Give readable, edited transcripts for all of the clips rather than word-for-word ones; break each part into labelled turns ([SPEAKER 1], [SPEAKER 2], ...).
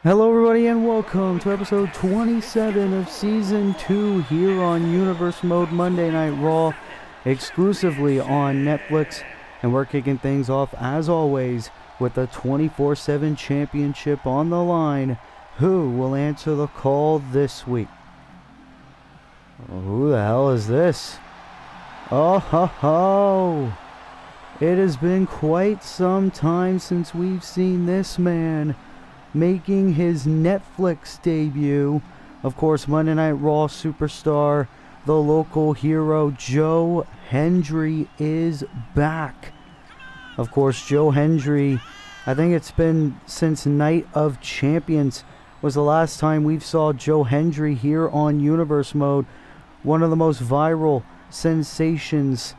[SPEAKER 1] Hello everybody and welcome to episode 27 of Season 2 here on Universe Mode Monday Night Raw, exclusively on Netflix. And we're kicking things off, as always, with the 24/7 Championship on the line. Who will answer the call this week? Who the hell is this? Oh ho ho! It has been quite some time since we've seen this man making his Netflix debut. Of course, Monday Night Raw superstar, the local hero, Joe Hendry is back. Of course, Joe Hendry, I think it's been since Night of Champions was the last time we saw Joe Hendry here on Universe Mode. One of the most viral sensations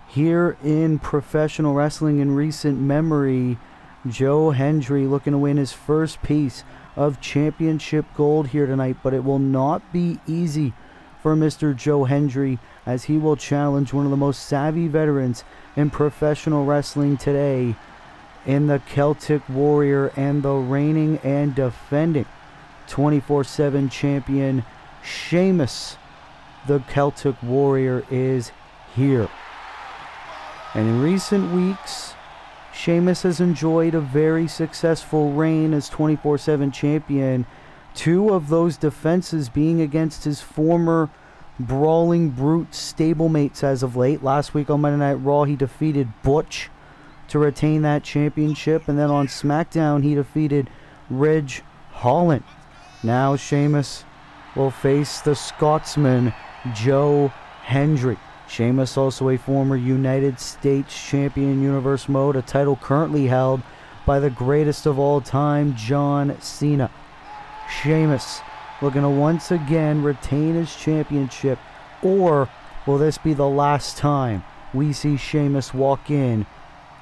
[SPEAKER 1] here in professional wrestling in recent memory. Joe Hendry looking to win his first piece of championship gold here tonight, but it will not be easy for Mr. Joe Hendry, as he will challenge one of the most savvy veterans in professional wrestling today in the Celtic Warrior and the reigning and defending 24/7 champion Sheamus. The Celtic Warrior is here. And in recent weeks, Sheamus has enjoyed a very successful reign as 24/7 champion. Two of those defenses being against his former Brawling Brute stablemates as of late. Last week on Monday Night Raw, he defeated Butch to retain that championship. And then on SmackDown, he defeated Ridge Holland. Now Sheamus will face the Scotsman, Joe Hendry. Sheamus also a former United States champion Universe Mode, a title currently held by the greatest of all time, John Cena. Sheamus looking to once again retain his championship, or will this be the last time we see Sheamus walk in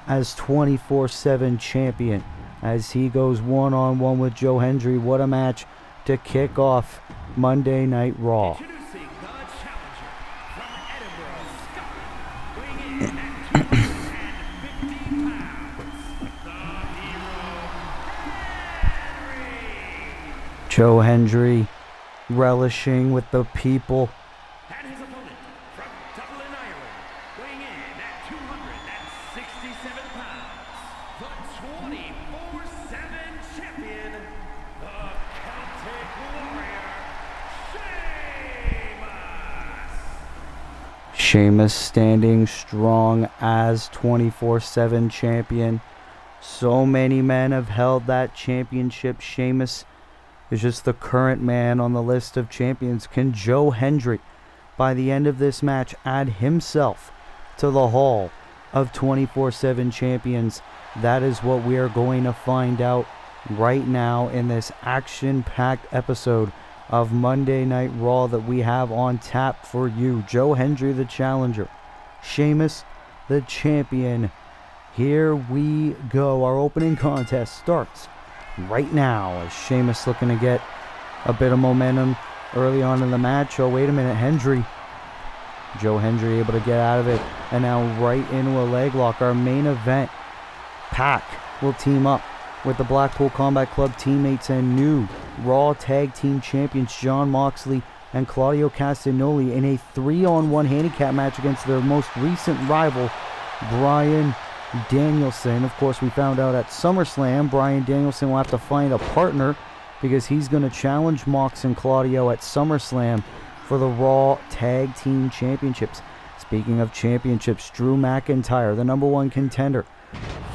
[SPEAKER 1] as 24/7 champion as he goes one-on-one with Joe Hendry? What a match to kick off Monday Night Raw. Joe Hendry relishing with the people.
[SPEAKER 2] And his opponent from Dublin, Ireland, weighing in at 267 pounds, the 24/7 champion, the Celtic Warrior, Sheamus.
[SPEAKER 1] Sheamus standing strong as 24/7 champion. So many men have held that championship. Sheamus is just the current man on the list of champions. Can Joe Hendry, by the end of this match, add himself to the hall of 24/7 champions? That is what we are going to find out right now in this action-packed episode of Monday Night Raw that we have on tap for you. Joe Hendry, the challenger. Sheamus, the champion. Here we go. Our opening contest starts right now as Sheamus looking to get a bit of momentum early on in the match. Oh, wait a minute, Hendry. Joe Hendry able to get out of it, and now right into a leg lock. Our main event, Pac will team up with the Blackpool Combat Club teammates and new Raw Tag Team Champions Jon Moxley and Claudio Castagnoli in a 3-on-1 handicap match against their most recent rival, Bryan Danielson. Of course, we found out at SummerSlam, Bryan Danielson will have to find a partner because he's going to challenge Mox and Claudio at SummerSlam for the Raw Tag Team Championships. Speaking of championships, Drew McIntyre, the #1 contender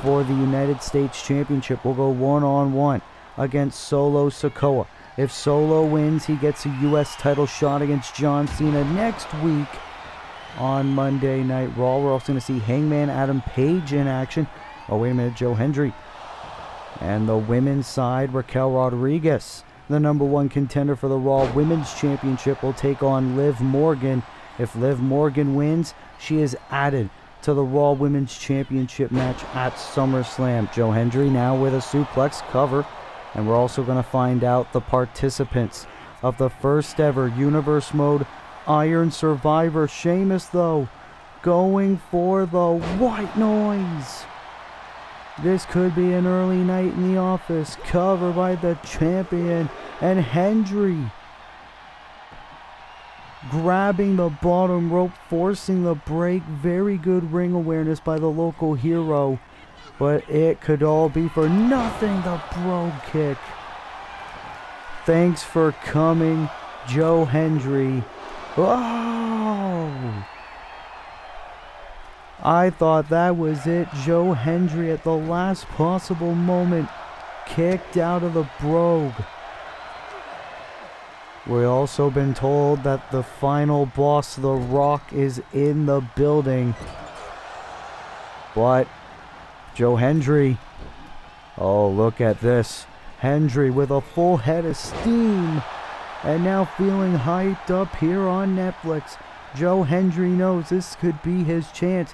[SPEAKER 1] for the United States Championship, will go one-on-one against Solo Sikoa. If Solo wins, he gets a U.S. title shot against John Cena next week on Monday Night Raw. We're also going to see Hangman Adam Page in action. Oh, wait a minute, Joe Hendry. And the women's side, Raquel Rodriguez, the #1 contender for the Raw Women's Championship, will take on Liv Morgan. If Liv Morgan wins, she is added to the Raw Women's Championship match at SummerSlam. Joe Hendry now with a suplex cover. And we're also going to find out the participants of the first ever Universe Mode Iron Survivor. Sheamus, though, going for the white noise. This could be an early night in the office. Cover by the champion. And Hendry grabbing the bottom rope, forcing the break. Very good ring awareness by the local hero. But it could all be for nothing. The brogue kick. Thanks for coming, Joe Hendry. Oh! I thought that was it. Joe Hendry at the last possible moment kicked out of the brogue. We've also been told that the final boss, The Rock, is in the building. But Joe Hendry, oh, look at this. Hendry with a full head of steam and now feeling hyped up here on Netflix. Joe Hendry knows this could be his chance.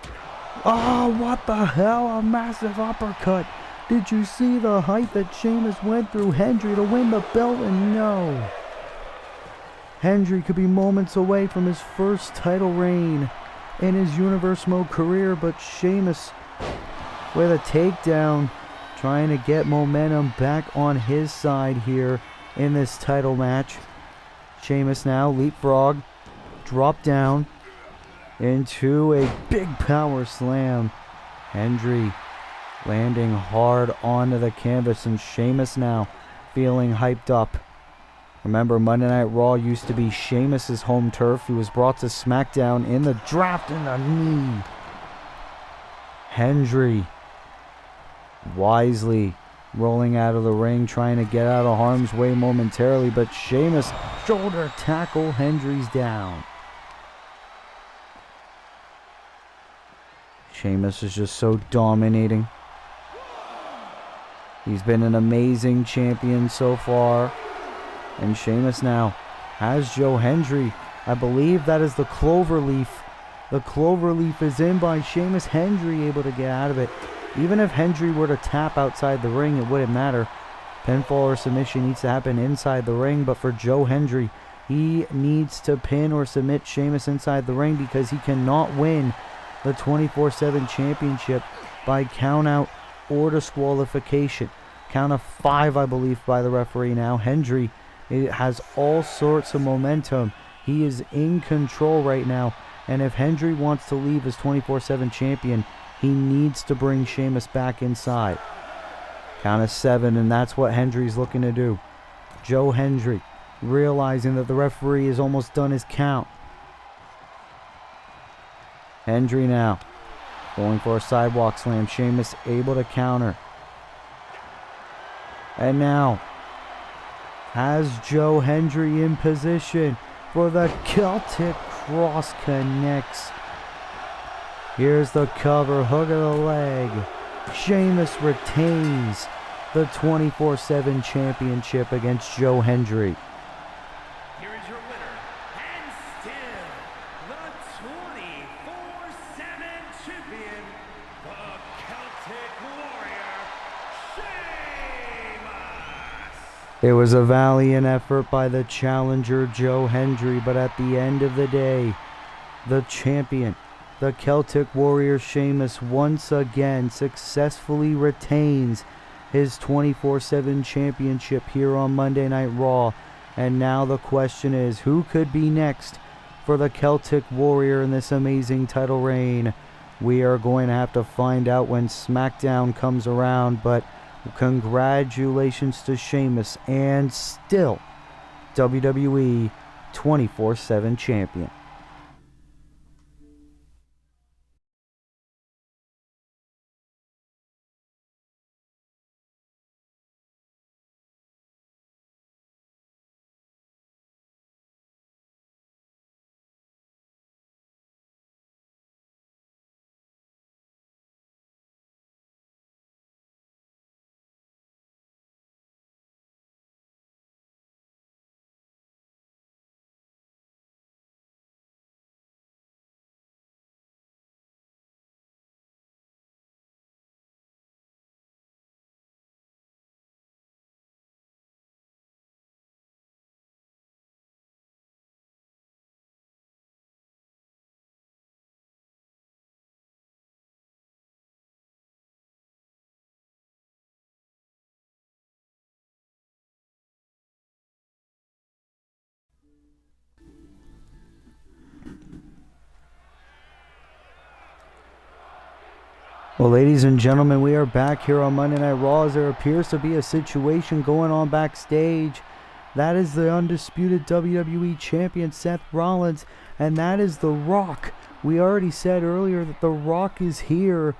[SPEAKER 1] Oh, what the hell? A massive uppercut. Did you see the hype that Sheamus went through Hendry to win the belt? And no. Hendry could be moments away from his first title reign in his Universe Mode career, but Sheamus with a takedown, trying to get momentum back on his side here in this title match. Sheamus now leapfrog, drop down into a big power slam. Hendry landing hard onto the canvas, and Sheamus now feeling hyped up. Remember, Monday Night Raw used to be Sheamus' home turf. He was brought to SmackDown in the draft in the knee. Hendry wisely rolling out of the ring, trying to get out of harm's way momentarily, but Sheamus shoulder tackle Hendry's down. Sheamus is just so dominating. He's been an amazing champion so far. And Sheamus now has Joe Hendry. I believe that is the cloverleaf. The cloverleaf is in by Sheamus. Hendry able to get out of it. Even if Hendry were to tap outside the ring, it wouldn't matter. Pinfall or submission needs to happen inside the ring. But for Joe Hendry, he needs to pin or submit Sheamus inside the ring, because he cannot win the 24/7 championship by count out or disqualification. Count of 5, I believe, by the referee now. Hendry, it has all sorts of momentum. He is in control right now. And if Hendry wants to leave as 24/7 champion, he needs to bring Sheamus back inside. Count of 7, and that's what Hendry's looking to do. Joe Hendry realizing that the referee has almost done his count. Hendry now going for a sidewalk slam. Sheamus able to counter. And now has Joe Hendry in position for the Celtic Cross connects. Here's the cover, hook of the leg. Sheamus retains the 24/7 championship against Joe Hendry.
[SPEAKER 2] Here is your winner, and still the 24/7 champion, the Celtic Warrior, Sheamus.
[SPEAKER 1] It was a valiant effort by the challenger Joe Hendry, but at the end of the day, the champion, the Celtic Warrior Sheamus, once again successfully retains his 24/7 championship here on Monday Night Raw. And now the question is, who could be next for the Celtic Warrior in this amazing title reign? We are going to have to find out when SmackDown comes around, but congratulations to Sheamus, and still WWE 24/7 champion. Well, ladies and gentlemen, we are back here on Monday Night Raw as there appears to be a situation going on backstage. That is the undisputed WWE Champion Seth Rollins, and that is The Rock. We already said earlier that The Rock is here,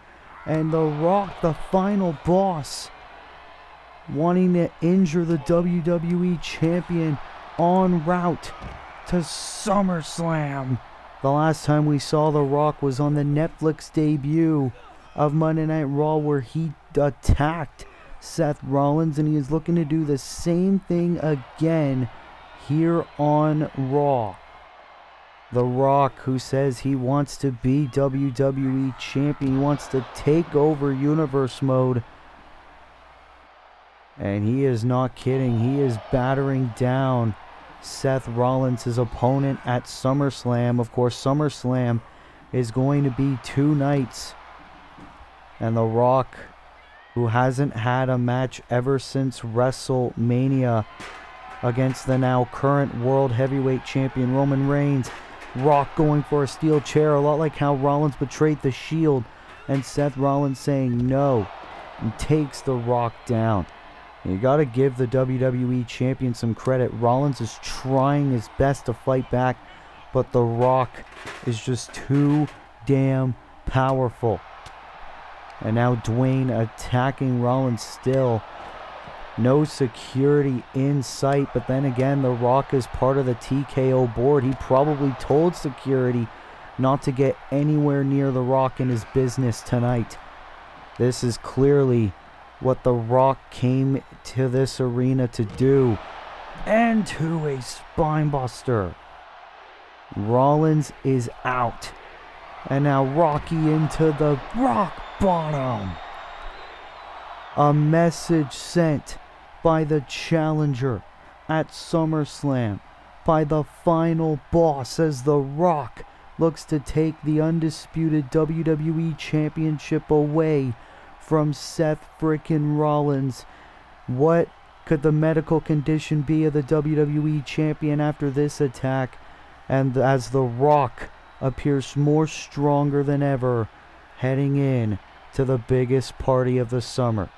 [SPEAKER 1] and The Rock, the final boss, wanting to injure the WWE Champion en route to SummerSlam. The last time we saw The Rock was on the Netflix debut of Monday Night Raw, where he attacked Seth Rollins, and he is looking to do the same thing again here on Raw. The Rock, who says he wants to be WWE Champion, he wants to take over Universe Mode, and he is not kidding. He is battering down Seth Rollins, his opponent at SummerSlam. Of course, SummerSlam is going to be 2 nights. And The Rock, who hasn't had a match ever since WrestleMania against the now current World Heavyweight Champion Roman Reigns. Rock going for a steel chair, a lot like how Rollins betrayed the Shield. And Seth Rollins saying no and takes The Rock down. You got to give the WWE Champion some credit. Rollins is trying his best to fight back, but The Rock is just too damn powerful. And now Dwayne attacking Rollins still. No security in sight, but then again, The Rock is part of the TKO board. He probably told security not to get anywhere near The Rock in his business tonight. This is clearly what The Rock came to this arena to do. And to a spinebuster. Rollins is out. And now Rocky into the rock bottom. A message sent by the challenger at SummerSlam, by the final boss, as The Rock looks to take the undisputed WWE Championship away from Seth frickin' Rollins. What could the medical condition be of the WWE Champion after this attack? And as The Rock appears more stronger than ever, heading in to the biggest party of the summer.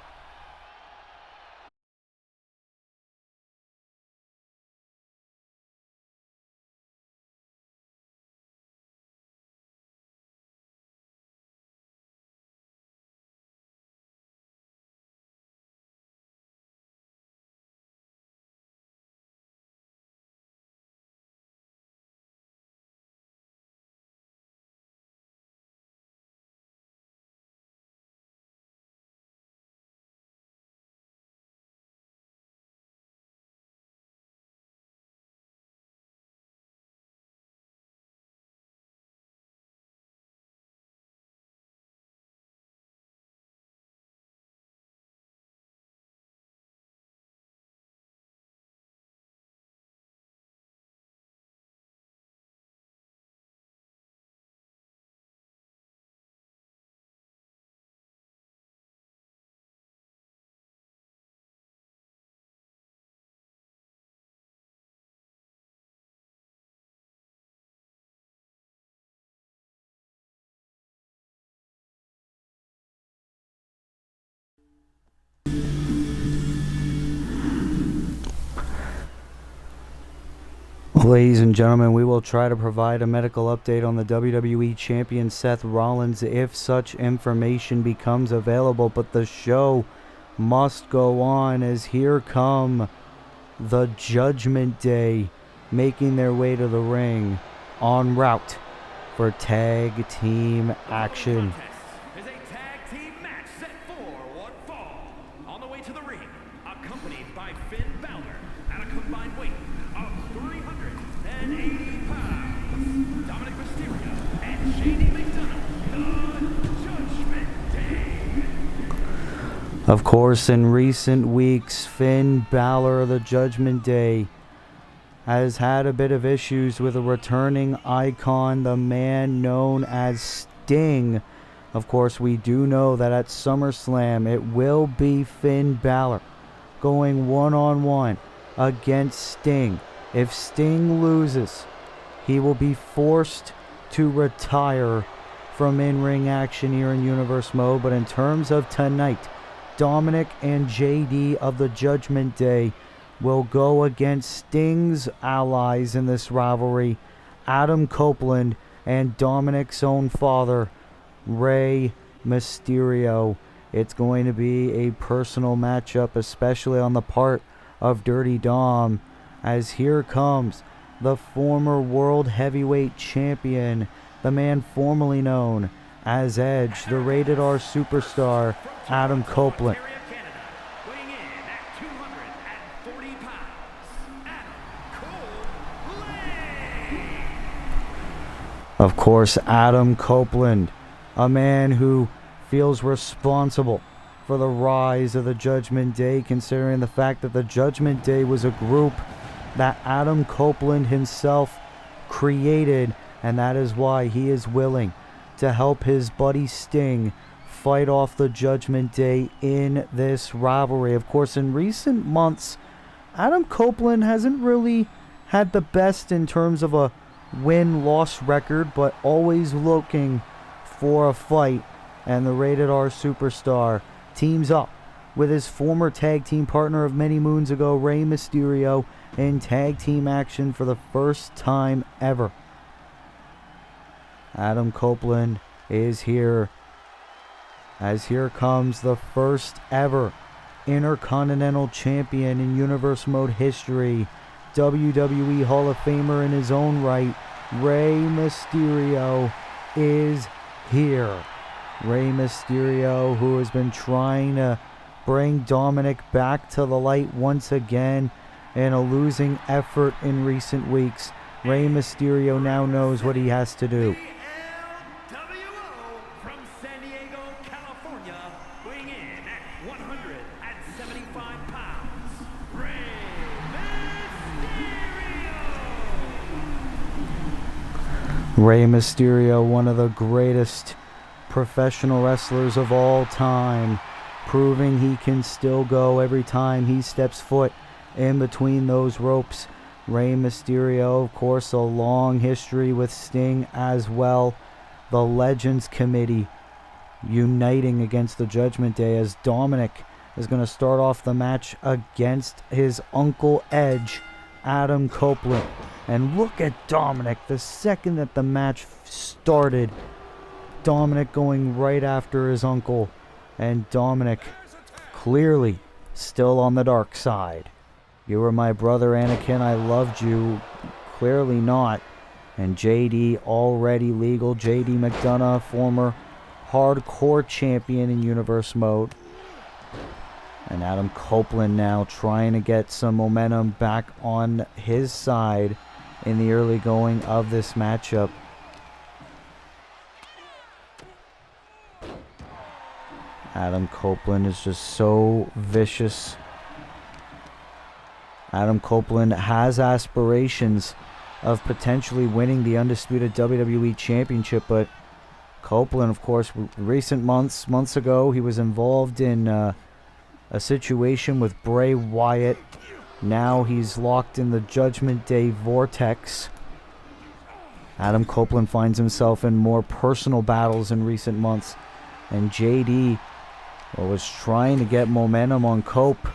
[SPEAKER 1] Ladies and gentlemen, we will try to provide a medical update on the WWE Champion Seth Rollins if such information becomes available, but the show must go on as here come the Judgment Day making their way to the ring en route for tag team action.
[SPEAKER 2] Is a tag team match set for one fall. On the way to the ring, accompanied by Finn Balor at a combined weight of 380 pounds. Dominic Mysterio and Shady McDonald, the Judgment Day.
[SPEAKER 1] Of course, in recent weeks, Finn Balor, the Judgment Day, has had a bit of issues with a returning icon, the man known as Sting. Of course, we do know that at SummerSlam, it will be Finn Balor going one-on-one against Sting. If Sting loses, he will be forced to retire from in-ring action here in Universe Mode. But in terms of tonight, Dominic and JD of the Judgment Day will go against Sting's allies in this rivalry, Adam Copeland and Dominic's own father, Rey Mysterio. It's going to be a personal matchup, especially on the part of Dirty Dom, as here comes the former World Heavyweight Champion, the man formerly known as Edge, the Rated R Superstar, Adam Copeland.
[SPEAKER 2] Weighing in at 240 pounds, Adam Copeland.
[SPEAKER 1] Of course, Adam Copeland, a man who feels responsible for the rise of the Judgment Day, considering the fact that the Judgment Day was a group that Adam Copeland himself created, and that is why he is willing to help his buddy Sting fight off the Judgment Day in this rivalry. Of course, in recent months, Adam Copeland hasn't really had the best in terms of a win-loss record, but always looking for a fight, and the Rated R Superstar teams up with his former tag team partner of many moons ago, Rey Mysterio, in tag team action for the first time ever. Adam Copeland is here, as here comes the first ever Intercontinental Champion in Universe Mode history, WWE Hall of Famer in his own right, Rey Mysterio is here. Rey Mysterio, who has been trying to bring Dominic back to the light once again in a losing effort in recent weeks. Rey Mysterio now knows what he has to do.
[SPEAKER 2] From San Diego, California, weighing in at 175 pounds, Rey Mysterio.
[SPEAKER 1] Rey Mysterio, one of the greatest professional wrestlers of all time, proving he can still go every time he steps foot in between those ropes. Rey Mysterio, of course, a long history with Sting as well. The Legends Committee uniting against the Judgment Day, as Dominic is going to start off the match against his Uncle Edge, Adam Copeland. And look at Dominic, the second that the match started, Dominic going right after his uncle, and Dominic clearly still on the dark side. You were my brother, Anakin, I loved you. Clearly not. And JD, already legal. JD McDonough, former hardcore champion in Universe Mode. And Adam Copeland now trying to get some momentum back on his side in the early going of this matchup. Adam Copeland is just so vicious. Adam Copeland has aspirations of potentially winning the undisputed WWE Championship, but Copeland, of course, recent months ago, he was involved in a situation with Bray Wyatt. Now he's locked in the Judgment Day vortex. Adam Copeland finds himself in more personal battles in recent months, and JD was trying to get momentum on Cope,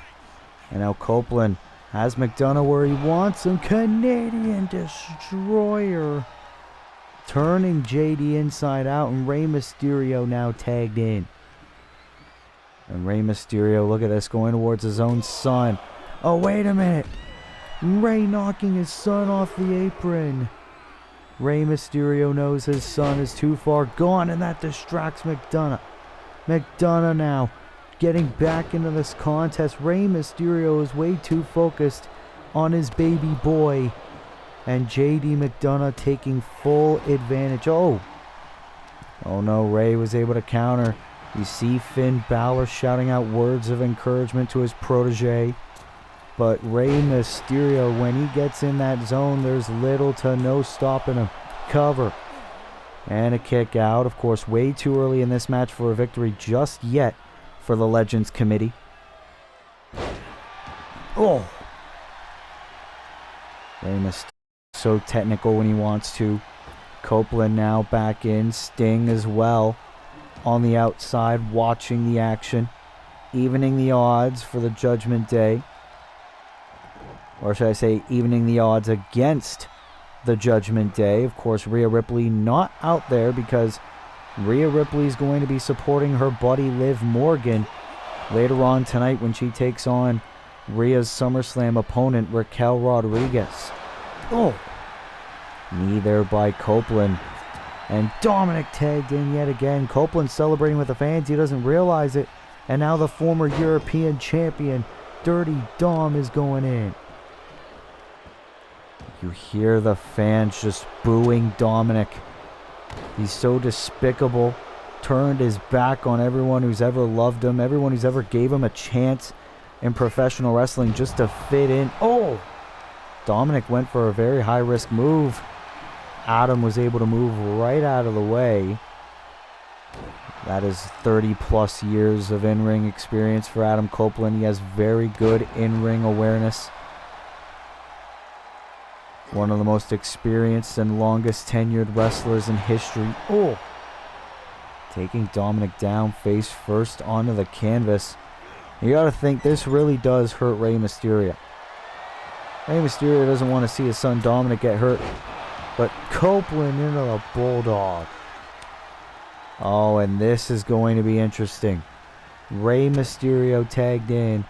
[SPEAKER 1] and now Copeland has McDonough where he wants him. Canadian Destroyer, turning JD inside out, and Rey Mysterio now tagged in. And Rey Mysterio, look at this, going towards his own son. Oh, wait a minute. Rey knocking his son off the apron. Rey Mysterio knows his son is too far gone, and that distracts McDonough. McDonough now getting back into this contest. Rey Mysterio is way too focused on his baby boy. And JD McDonough taking full advantage. Oh no, Rey was able to counter. You see Finn Balor shouting out words of encouragement to his protege. But Rey Mysterio, when he gets in that zone, there's little to no stopping him. Cover. And a kick out. Of course, way too early in this match for a victory just yet for the Legends Committee. Oh! Rey Mysterio, so technical when he wants to. Copeland now back in. Sting as well on the outside watching the action. Evening the odds for the Judgment Day. Or should I say evening the odds against the Judgment Day. Of course, Rhea Ripley not out there because Rhea Ripley is going to be supporting her buddy Liv Morgan later on tonight when she takes on Rhea's SummerSlam opponent Raquel Rodriguez. Oh! Knee there by Copeland. And Dominic tagged in yet again. Copeland celebrating with the fans. He doesn't realize it. And now the former European champion, Dirty Dom, is going in. You hear the fans just booing Dominic. He's so despicable. Turned his back on everyone who's ever loved him. Everyone who's ever gave him a chance in professional wrestling just to fit in. Oh! Dominic went for a very high-risk move. Adam was able to move right out of the way. That is 30-plus years of in-ring experience for Adam Copeland. He has very good in-ring awareness. One of the most experienced and longest tenured wrestlers in history. Oh! Taking Dominic down face first onto the canvas. You gotta think this really does hurt Rey Mysterio. Rey Mysterio doesn't want to see his son Dominic get hurt. But Copeland into the Bulldog. Oh, and this is going to be interesting. Rey Mysterio tagged in.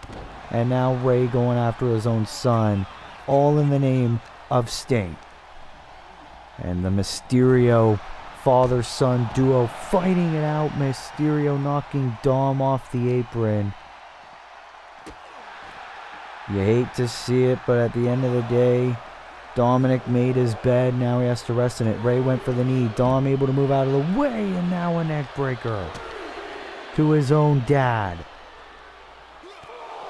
[SPEAKER 1] And now Rey going after his own son. All in the name of Sting. And the Mysterio father-son duo fighting it out. Mysterio knocking Dom off the apron. You hate to see it, but at the end of the day, Dominic made his bed. Now he has to rest in it. Rey went for the knee. Dom able to move out of the way, and now a neck breaker to his own dad.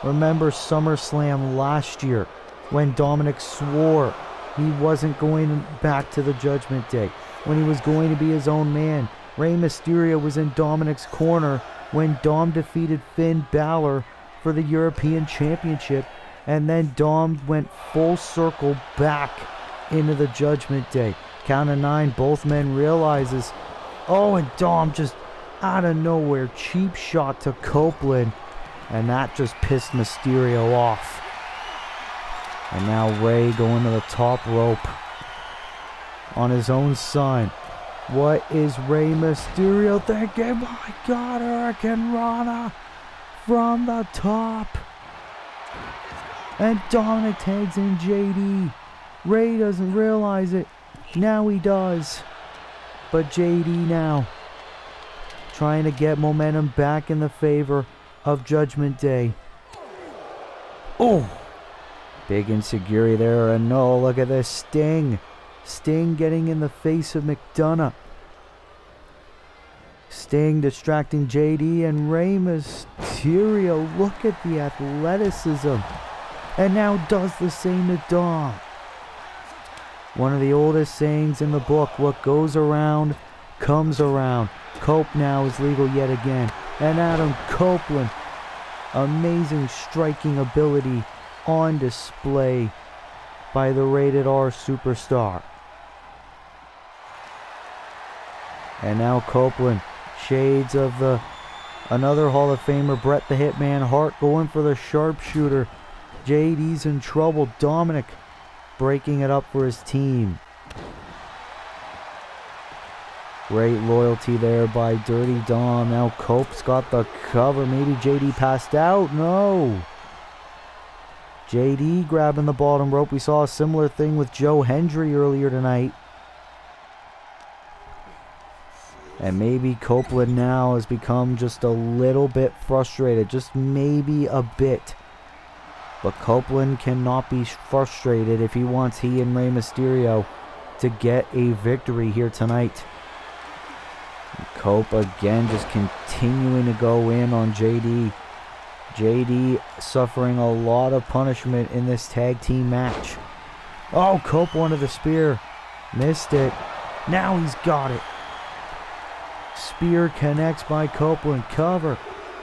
[SPEAKER 1] Remember SummerSlam last year when Dominic swore he wasn't going back to the Judgment Day, when he was going to be his own man. Rey Mysterio was in Dominic's corner when Dom defeated Finn Balor for the European Championship, and then Dom went full circle back into the Judgment Day. Count of 9, both men realizes, oh, and Dom just out of nowhere, cheap shot to Copeland, and that just pissed Mysterio off. And now Rey going to the top rope on his own son. What is Rey Mysterio thinking? My God, Hurricane Rana from the top. And Dominic tags in JD. Rey doesn't realize it. Now he does. But JD now trying to get momentum back in the favor of Judgment Day. Oh! Big insecurity there. And no, look at this. Sting. Sting getting in the face of McDonough. Sting distracting JD and Rey Mysterio. Look at the athleticism. And now does the same to Dom. One of the oldest sayings in the book, what goes around comes around. Cope now is legal yet again. And Adam Copeland, amazing striking ability on display by the Rated R superstar. And now Copeland, shades of another Hall of Famer, Bret the Hitman Hart, going for the sharpshooter. JD's in trouble. Dominic breaking it up for his team. Great loyalty there by Dirty Dom. Now Cope's got the cover. Maybe JD passed out. No. JD grabbing the bottom rope. We saw a similar thing with Joe Hendry earlier tonight. And maybe Copeland now has become just a little bit frustrated. Just maybe a bit. But Copeland cannot be frustrated if he wants he and Rey Mysterio to get a victory here tonight. And Cope again just continuing to go in on JD. JD suffering a lot of punishment in this tag team match. Oh, Cope wanted the spear. Missed it. Now he's got it. Spear connects by Copeland. Cover.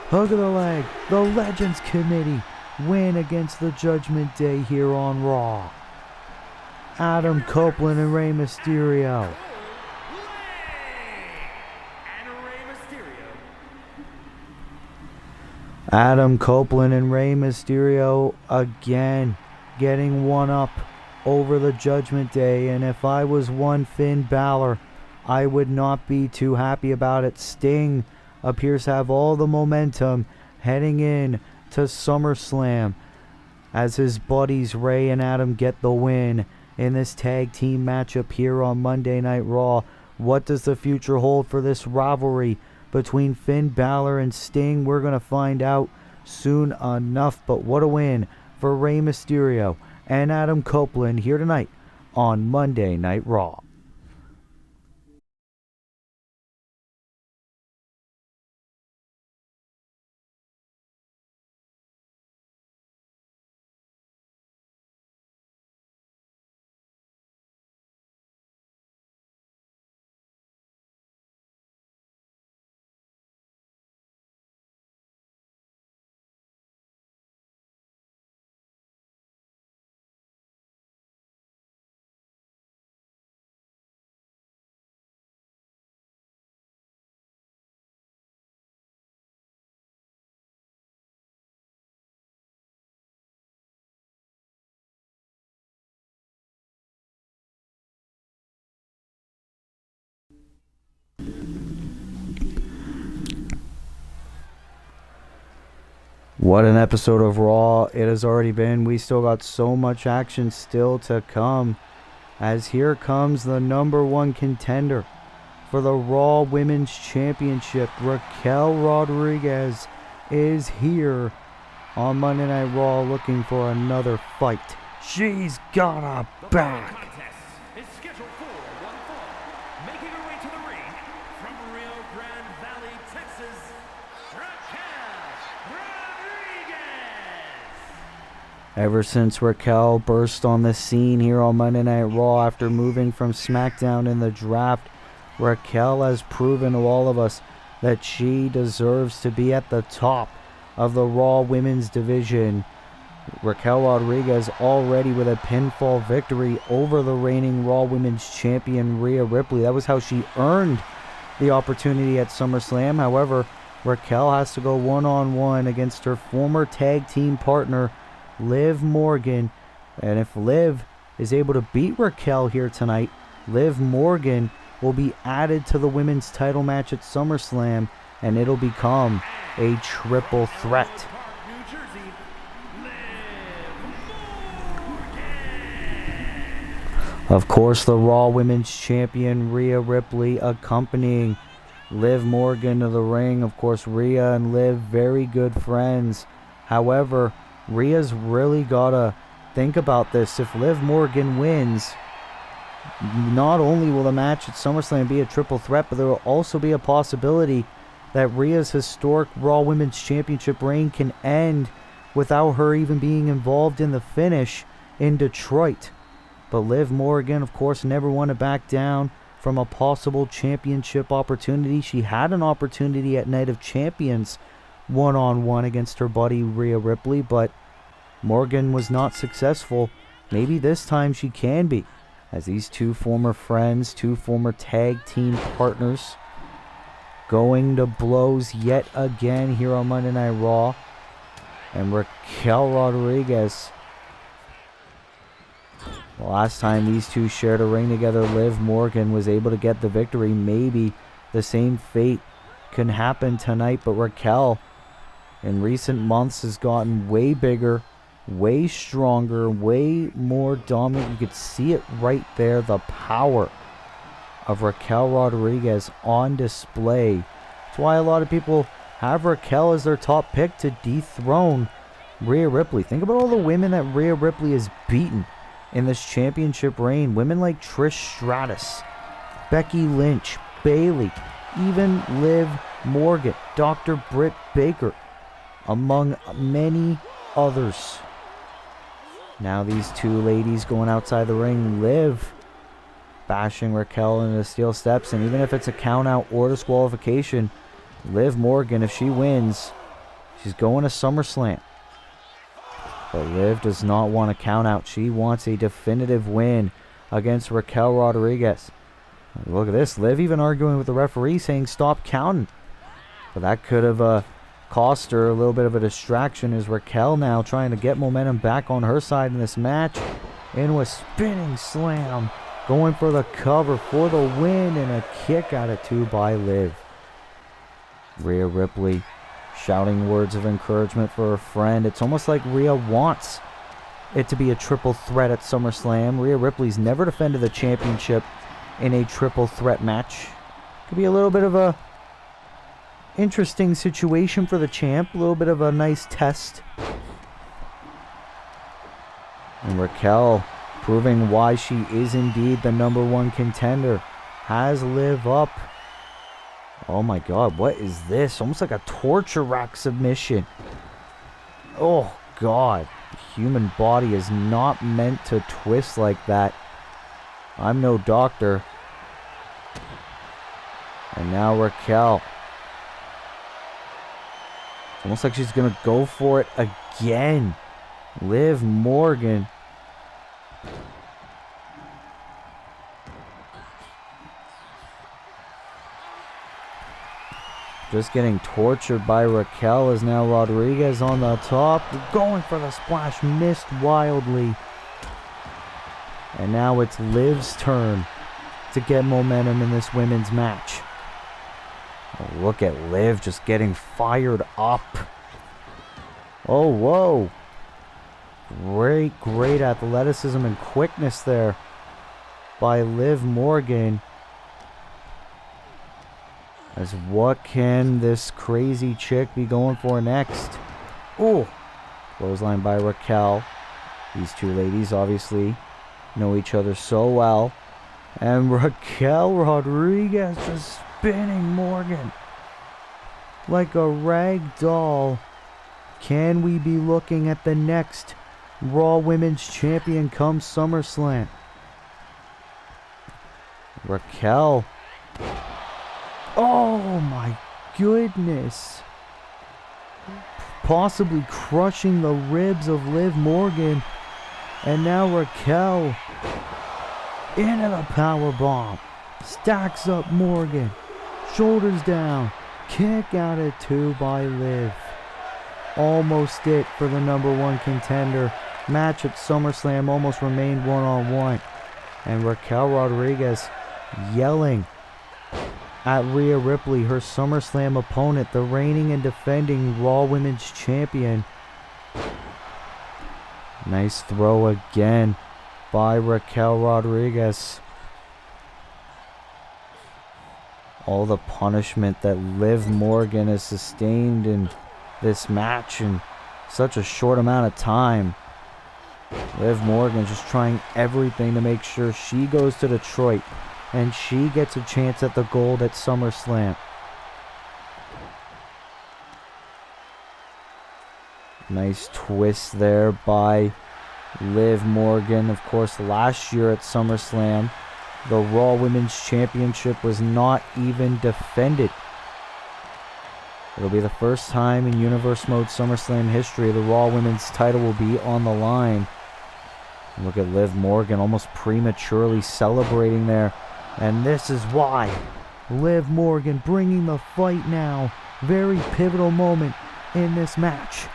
[SPEAKER 1] Hook of the leg. The Legends Committee win against the Judgment Day here on Raw. Adam Copeland and Rey Mysterio Adam Copeland and Rey Mysterio again getting one up over the Judgment Day. And if I was one Finn Balor, I would not be too happy about it. Sting appears to have all the momentum heading in to SummerSlam as his buddies Rey and Adam get the win in this tag team matchup here on Monday Night Raw. What does the future hold for this rivalry between Finn Balor and Sting? We're going to find out soon enough. But what a win for Rey Mysterio and Adam Copeland here tonight on Monday Night Raw. What an episode of Raw it has already been. We still got so much action still to come, as here comes the number one contender for the Raw Women's Championship. Raquel Rodriguez is here on Monday Night Raw looking for another fight. She's got a back.
[SPEAKER 2] Contest is scheduled for one fall. Making her way to the ring from Rio Grande Valley, Texas, Raquel Rodriguez.
[SPEAKER 1] Ever since Raquel burst on the scene here on Monday Night Raw after moving from SmackDown in the draft, Raquel has proven to all of us that she deserves to be at the top of the Raw Women's division. Raquel Rodriguez already with a pinfall victory over the reigning Raw Women's Champion Rhea Ripley. That was how she earned the opportunity at SummerSlam. However, Raquel has to go one-on-one against her former tag team partner, Liv Morgan. And if Liv is able to beat Raquel here tonight, Liv Morgan will be added to the women's title match at SummerSlam, and it'll become a triple threat.
[SPEAKER 2] New Jersey, Liv.
[SPEAKER 1] Of course, the Raw Women's Champion Rhea Ripley accompanying Liv Morgan to the ring. Of course, Rhea and Liv, very good friends. However, Rhea's really got to think about this. If Liv Morgan wins, not only will the match at SummerSlam be a triple threat, but there will also be a possibility that Rhea's historic Raw Women's Championship reign can end without her even being involved in the finish in Detroit. But Liv Morgan, of course, never want to back down from a possible championship opportunity. She had an opportunity at Night of Champions one-on-one against her buddy Rhea Ripley, but Morgan was not successful. Maybe this time she can be, as these two former friends, two former tag team partners, going to blows yet again here on Monday Night Raw. And Raquel Rodriguez, the last time these two shared a ring together, Liv Morgan was able to get the victory. Maybe the same fate can happen tonight, but Raquel in recent months has gotten way bigger, way stronger, way more dominant. You could see it right there, the power of Raquel Rodriguez on display. That's why a lot of people have Raquel as their top pick to dethrone Rhea Ripley. Think about all the women that Rhea Ripley has beaten in this championship reign. Women like Trish Stratus, Becky Lynch, Bayley, even Liv Morgan, Dr. Britt Baker, among many others. Now these two ladies going outside the ring. Liv bashing Raquel into the steel steps, and even if it's a count out or disqualification, Liv Morgan, if she wins, she's going to SummerSlam. But Liv does not want a count out. She wants a definitive win against Raquel Rodriguez. Look at this, Liv even arguing with the referee saying stop counting. But that could have cost her a little bit of a distraction is Raquel now trying to get momentum back on her side in this match. Into a spinning slam. Going for the cover for the win and a kick out at 2 by Liv. Rhea Ripley shouting words of encouragement for her friend. It's almost like Rhea wants it to be a triple threat at SummerSlam. Rhea Ripley's never defended the championship in a triple threat match. Could be a little bit of a interesting situation for the champ. A little bit of a nice test. And Raquel proving why she is indeed the #1 contender. Has Liv up. Oh my god, what is this? Almost like a torture rack submission. Oh god. The human body is not meant to twist like that. I'm no doctor. And now Raquel. It's almost like she's going to go for it again. Liv Morgan. Just getting tortured by Raquel as now Rodriguez on the top. Going for the splash. Missed wildly. And now it's Liv's turn to get momentum in this women's match. Oh, look at Liv just getting fired up. Oh, whoa. Great athleticism and quickness there by Liv Morgan. As what can this crazy chick be going for next? Oh, clothesline by Raquel. These two ladies obviously know each other so well. And Raquel Rodriguez just spinning Morgan like a rag doll. Can we be looking at the next Raw Women's Champion come SummerSlam? Raquel. Oh my goodness. Possibly crushing the ribs of Liv Morgan. And now Raquel into the powerbomb. Stacks up Morgan. Shoulders down. Kick out at 2 by Liv. Almost it for the #1 contender. Match at SummerSlam almost remained 1-on-1. And Raquel Rodriguez yelling at Rhea Ripley, her SummerSlam opponent, the reigning and defending Raw Women's Champion. Nice throw again by Raquel Rodriguez. All the punishment that Liv Morgan has sustained in this match in such a short amount of time. Liv Morgan just trying everything to make sure she goes to Detroit and she gets a chance at the gold at SummerSlam. Nice twist there by Liv Morgan. Of course, last year at SummerSlam, the Raw Women's Championship was not even defended. It'll be the first time in Universe Mode SummerSlam history the Raw Women's title will be on the line. And look at Liv Morgan almost prematurely celebrating there. And this is why. Liv Morgan bringing the fight now. Very pivotal moment in this match.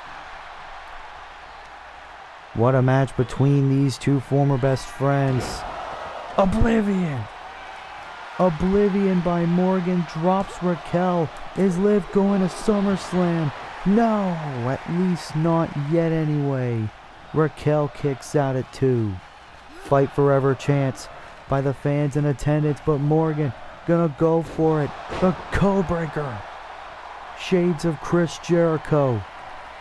[SPEAKER 1] What a match between these two former best friends. Oblivion. Oblivion by Morgan drops Raquel. Is Liv going to SummerSlam? No, at least not yet anyway. Raquel kicks out at 2. Fight forever chance by the fans in attendance, but Morgan gonna go for it. The Codebreaker. Shades of Chris Jericho.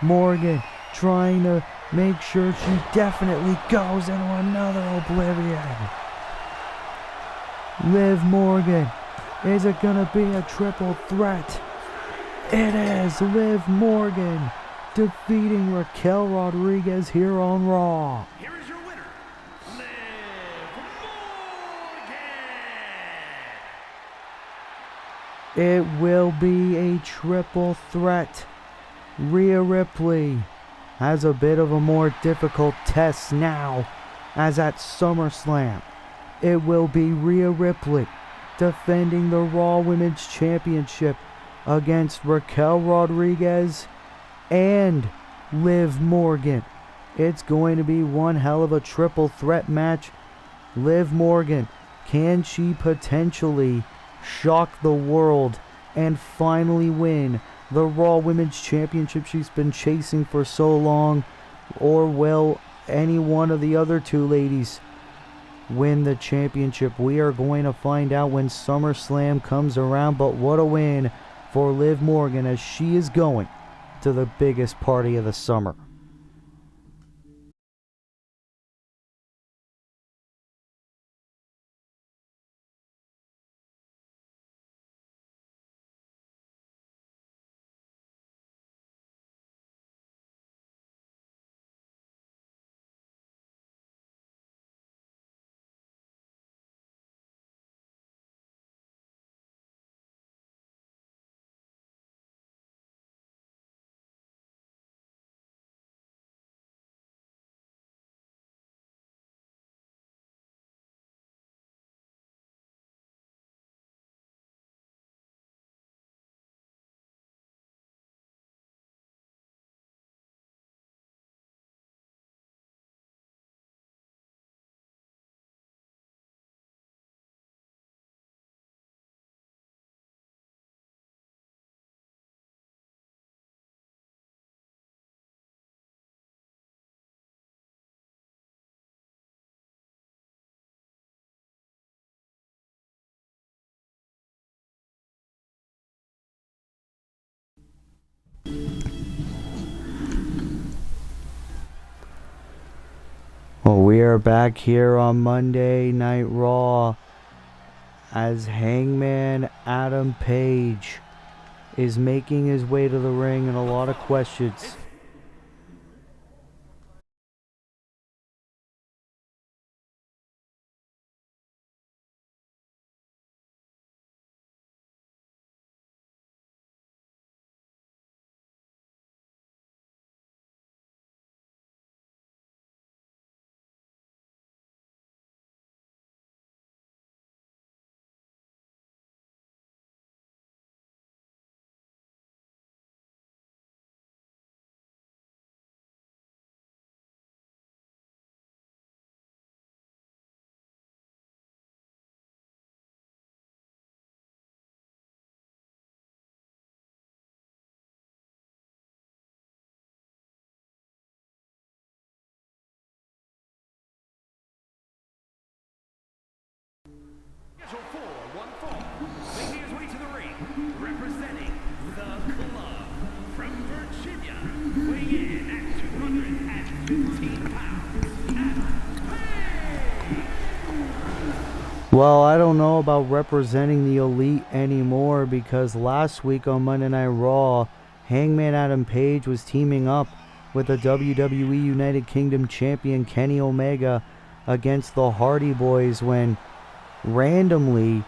[SPEAKER 1] Morgan trying to make sure she definitely goes into another Oblivion. Liv Morgan. Is it gonna be a triple threat? It is. Liv Morgan defeating Raquel Rodriguez here on Raw.
[SPEAKER 2] Here is your winner, Liv Morgan.
[SPEAKER 1] It will be a triple threat. Rhea Ripley has a bit of a more difficult test now, as at SummerSlam. It will be Rhea Ripley defending the Raw Women's Championship against Raquel Rodriguez and Liv Morgan. It's going to be one hell of a triple threat match. Liv Morgan, can she potentially shock the world and finally win the Raw Women's Championship she's been chasing for so long? Or will any one of the other two ladies win the championship? We are going to find out when SummerSlam comes around, but what a win for Liv Morgan as she is going to the biggest party of the summer. Well, we are back here on Monday Night Raw as Hangman Adam Page is making his way to the ring and a lot of questions.
[SPEAKER 2] Scheduled for one fall, making his way to the ring, representing the club from Virginia, weighing in at 215 pounds, Adam Page.
[SPEAKER 1] Well, I don't know about representing the Elite anymore because last week on Monday Night Raw, Hangman Adam Page was teaming up with the WWE United Kingdom champion Kenny Omega against the Hardy Boys when randomly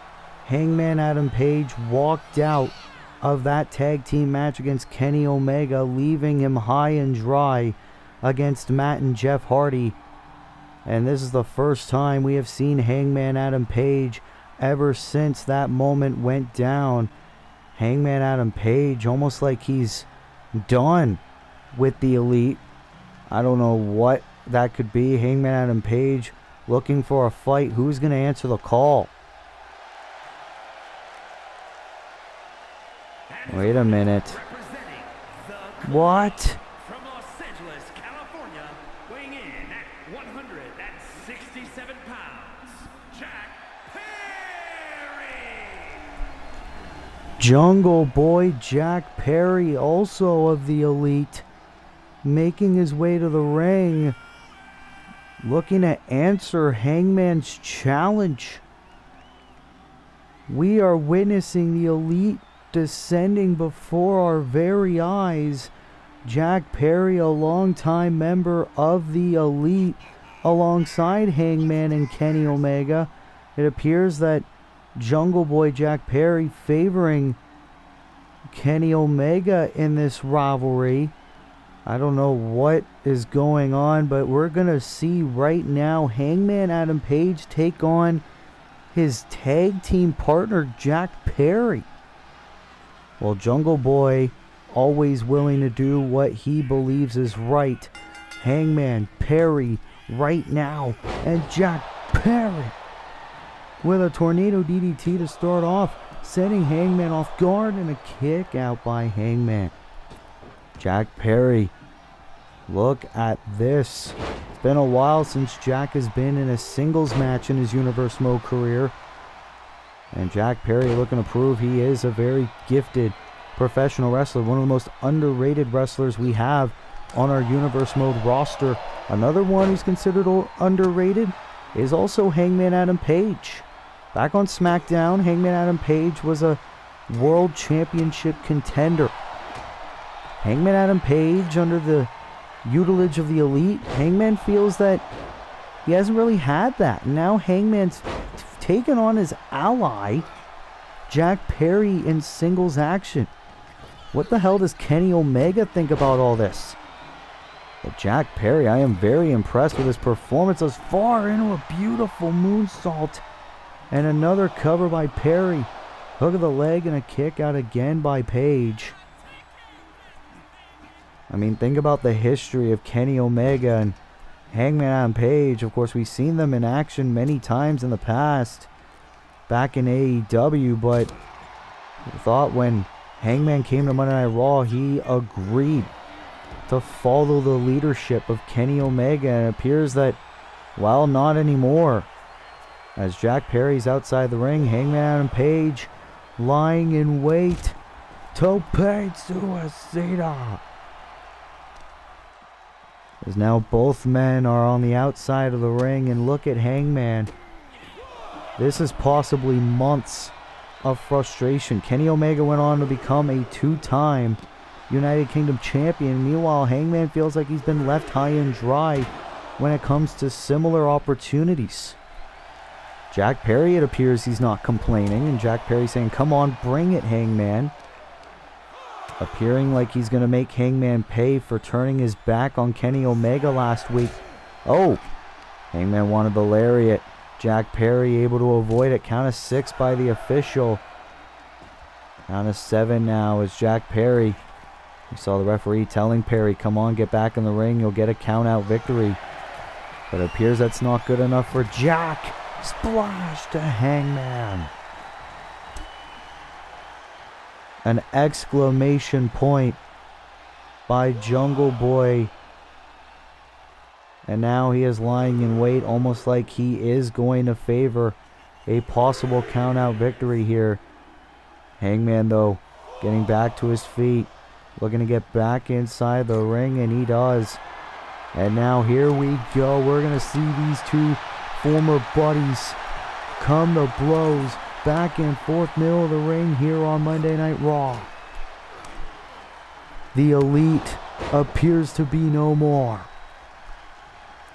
[SPEAKER 1] Hangman Adam Page walked out of that tag team match against Kenny Omega, leaving him high and dry against Matt and Jeff Hardy. And this is the first time we have seen Hangman Adam Page ever since that moment went down. Hangman Adam Page almost like he's done with the Elite. I don't know what that could be. Hangman Adam Page looking for a fight. Who's going to answer the call? Wait a minute. What?
[SPEAKER 2] From Los Angeles, California, weighing in at 167 pounds, Jack Perry.
[SPEAKER 1] Jungle Boy Jack Perry, also of the Elite, making his way to the ring, looking to answer Hangman's challenge. We are witnessing the Elite descending before our very eyes. Jack Perry, a longtime member of the Elite, alongside Hangman and Kenny Omega. It appears that Jungle Boy Jack Perry favoring Kenny Omega in this rivalry. I don't know what is going on, but we're going to see right now Hangman Adam Page take on his tag team partner Jack Perry. Well, Jungle Boy always willing to do what he believes is right. Hangman Perry right now, and Jack Perry with a tornado DDT to start off, setting Hangman off guard, and a kick out by Hangman. Jack Perry, look at this. It's been a while since Jack has been in a singles match in his Universe Mode career. And Jack Perry looking to prove he is a very gifted professional wrestler, one of the most underrated wrestlers we have on our Universe Mode roster. Another one who's considered underrated is also Hangman Adam Page. Back on SmackDown, Hangman Adam Page was a World Championship contender. Hangman Adam Page, under the tutelage of the Elite, Hangman feels that he hasn't really had that. Now Hangman's taken on his ally, Jack Perry, in singles action. What the hell does Kenny Omega think about all this? But Jack Perry, I am very impressed with his performance thus far, into a beautiful moonsault. And another cover by Perry. Hook of the leg and a kick out again by Page. I mean, think about the history of Kenny Omega and Hangman Adam Page. Of course, we've seen them in action many times in the past, back in AEW, but I thought when Hangman came to Monday Night Raw, he agreed to follow the leadership of Kenny Omega, and it appears that, well, not anymore. As Jack Perry's outside the ring, Hangman Adam Page lying in wait. Tope Suicida. As now both men are on the outside of the ring, and look at Hangman. This is possibly months of frustration. Kenny Omega went on to become a 2-time United Kingdom champion. Meanwhile, Hangman feels like he's been left high and dry when it comes to similar opportunities. Jack Perry, it appears he's not complaining, and Jack Perry saying, come on, bring it, Hangman. Appearing like he's going to make Hangman pay for turning his back on Kenny Omega last week. Oh, Hangman wanted the lariat. Jack Perry able to avoid it. Count of 6 by the official. Count of 7 now as Jack Perry. We saw the referee telling Perry, come on, get back in the ring. You'll get a count out victory. But it appears that's not good enough for Jack. Splash to Hangman. An exclamation point by Jungle Boy. And now he is lying in wait, almost like he is going to favor a possible count-out victory here. Hangman, though, getting back to his feet, looking to get back inside the ring, and he does. And now here we go. We're going to see these two former buddies come to blows. Back and forth, middle of the ring here on Monday Night Raw. The Elite appears to be no more.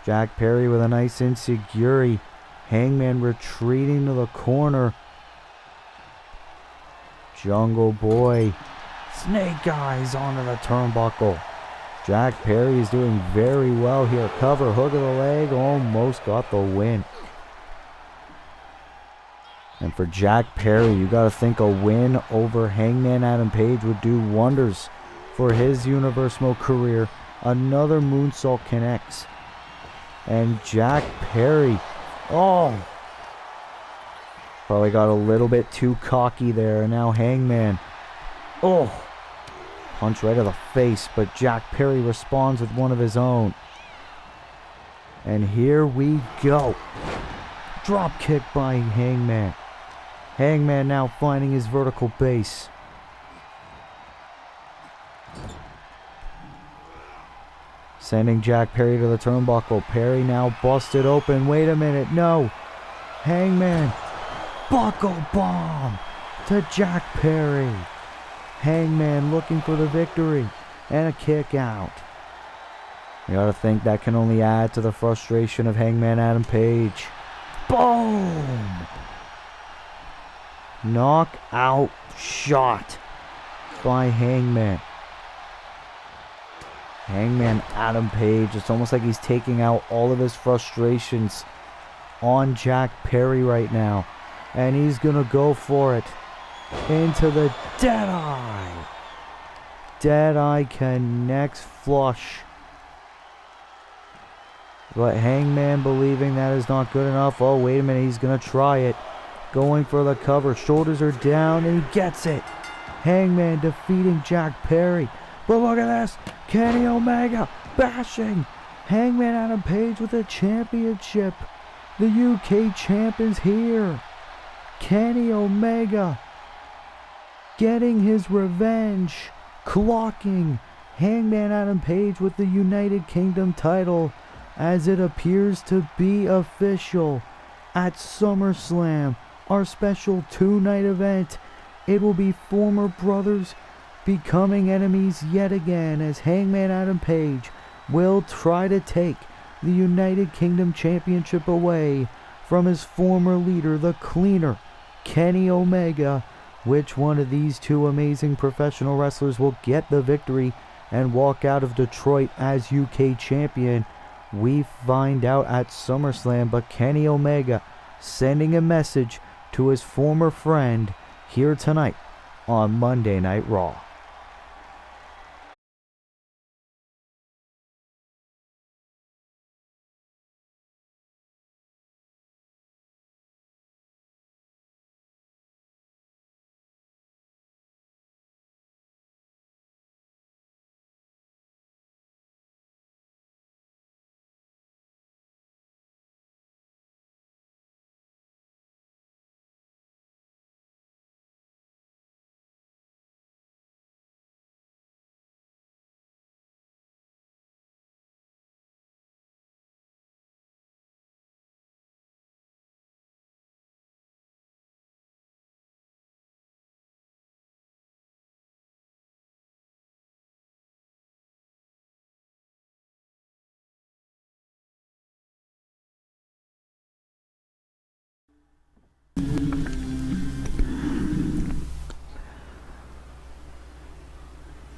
[SPEAKER 1] Jack Perry with a nice enziguri. Hangman retreating to the corner. Jungle Boy. Snake Eyes onto the turnbuckle. Jack Perry is doing very well here. Cover, hook of the leg, almost got the win. And for Jack Perry, you got to think a win over Hangman Adam Page would do wonders for his Universe Mode career. Another moonsault connects. And Jack Perry, probably got a little bit too cocky there. And now Hangman, punch right to the face, but Jack Perry responds with one of his own. And here we go. Drop kick by Hangman. Hangman now finding his vertical base. Sending Jack Perry to the turnbuckle. Perry now busted open. Wait a minute, no. Hangman. Buckle bomb to Jack Perry. Hangman looking for the victory. And a kick out. You gotta think that can only add to the frustration of Hangman Adam Page. Boom! Knockout shot by Hangman. Hangman Adam Page. It's almost like he's taking out all of his frustrations on Jack Perry right now. And he's gonna go for it. Into the Deadeye. Deadeye connects flush. But Hangman believing that is not good enough. Oh, wait a minute. He's going to try it. Going for the cover. Shoulders are down and he gets it. Hangman defeating Jack Perry. But look at this. Kenny Omega bashing. Hangman Adam Page with the championship. The UK champ is here. Kenny Omega getting his revenge. Clocking Hangman Adam Page with the United Kingdom title, as it appears to be official at SummerSlam, our special 2-night event. It will be former brothers becoming enemies yet again, as Hangman Adam Page will try to take the United Kingdom Championship away from his former leader, the Cleaner, Kenny Omega. Which one of these two amazing professional wrestlers will get the victory and walk out of Detroit as UK champion? We find out at SummerSlam, but Kenny Omega sending a message to his former friend here tonight on Monday Night Raw.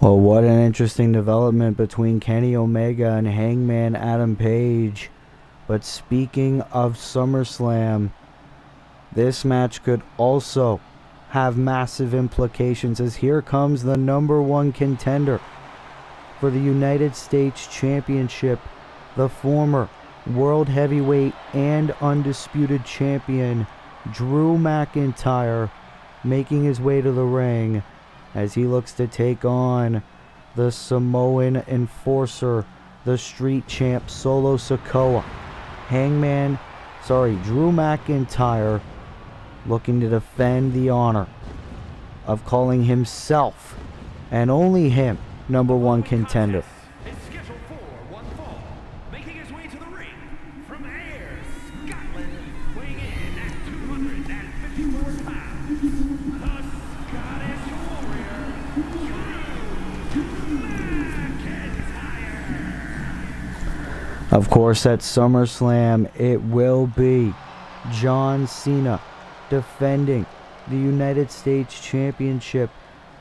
[SPEAKER 1] Well, what an interesting development between Kenny Omega and Hangman Adam Page. But speaking of SummerSlam, this match could also have massive implications, as here comes the number one contender for the United States Championship, the former World Heavyweight and Undisputed Champion, Drew McIntyre, making his way to the ring as he looks to take on the Samoan enforcer, the street champ, Solo Sikoa. Drew McIntyre looking to defend the honor of calling himself, and only him, number one contender.
[SPEAKER 2] Is scheduled for one fall. Making his way to the ring from Ayr, Scotland, weighing in at 254 pounds, the Scottish Warrior, Drew McIntyre.
[SPEAKER 1] Of course, at SummerSlam, it will be John Cena defending the United States Championship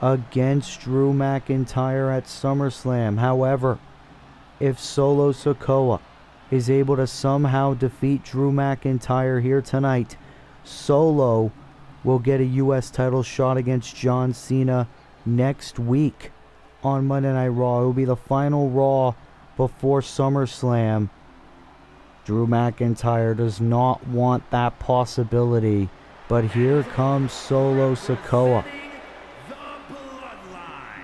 [SPEAKER 1] against Drew McIntyre at SummerSlam. However, if Solo Sikoa is able to somehow defeat Drew McIntyre here tonight, Solo will get a U.S. title shot against John Cena next week on Monday Night Raw. It will be the final Raw before SummerSlam. Drew McIntyre does not want that possibility, but here comes Solo Sikoa.
[SPEAKER 2] The Bloodline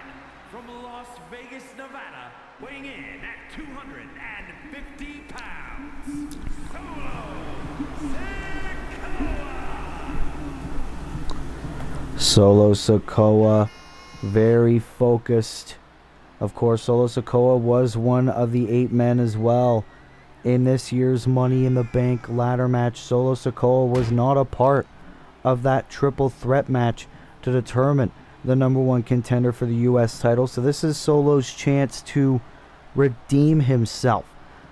[SPEAKER 2] from Las Vegas, Nevada, weighing in at 250 pounds,
[SPEAKER 1] Solo
[SPEAKER 2] Solo Sikoa.
[SPEAKER 1] Sikoa, very focused. Of course, Solo Sikoa was one of the 8 men as well in this year's Money in the Bank ladder match. Solo Sikoa was not a part of that triple threat match to determine the number one contender for the U.S. title. So this is Solo's chance to redeem himself.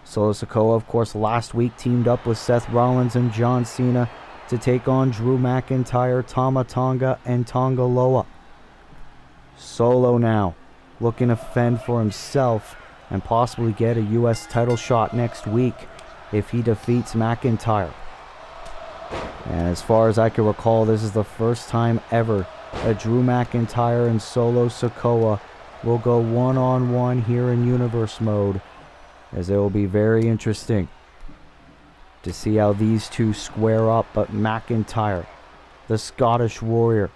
[SPEAKER 1] Solo Sikoa, of course, last week teamed up with Seth Rollins and John Cena to take on Drew McIntyre, Tama Tonga, and Tonga Loa. Solo now looking to fend for himself and possibly get a U.S. title shot next week if he defeats McIntyre. And as far as I can recall, this is the first time ever that Drew McIntyre and Solo Sikoa will go one-on-one here in Universe mode, as it will be very interesting to see how these two square up. But McIntyre, the Scottish Warrior,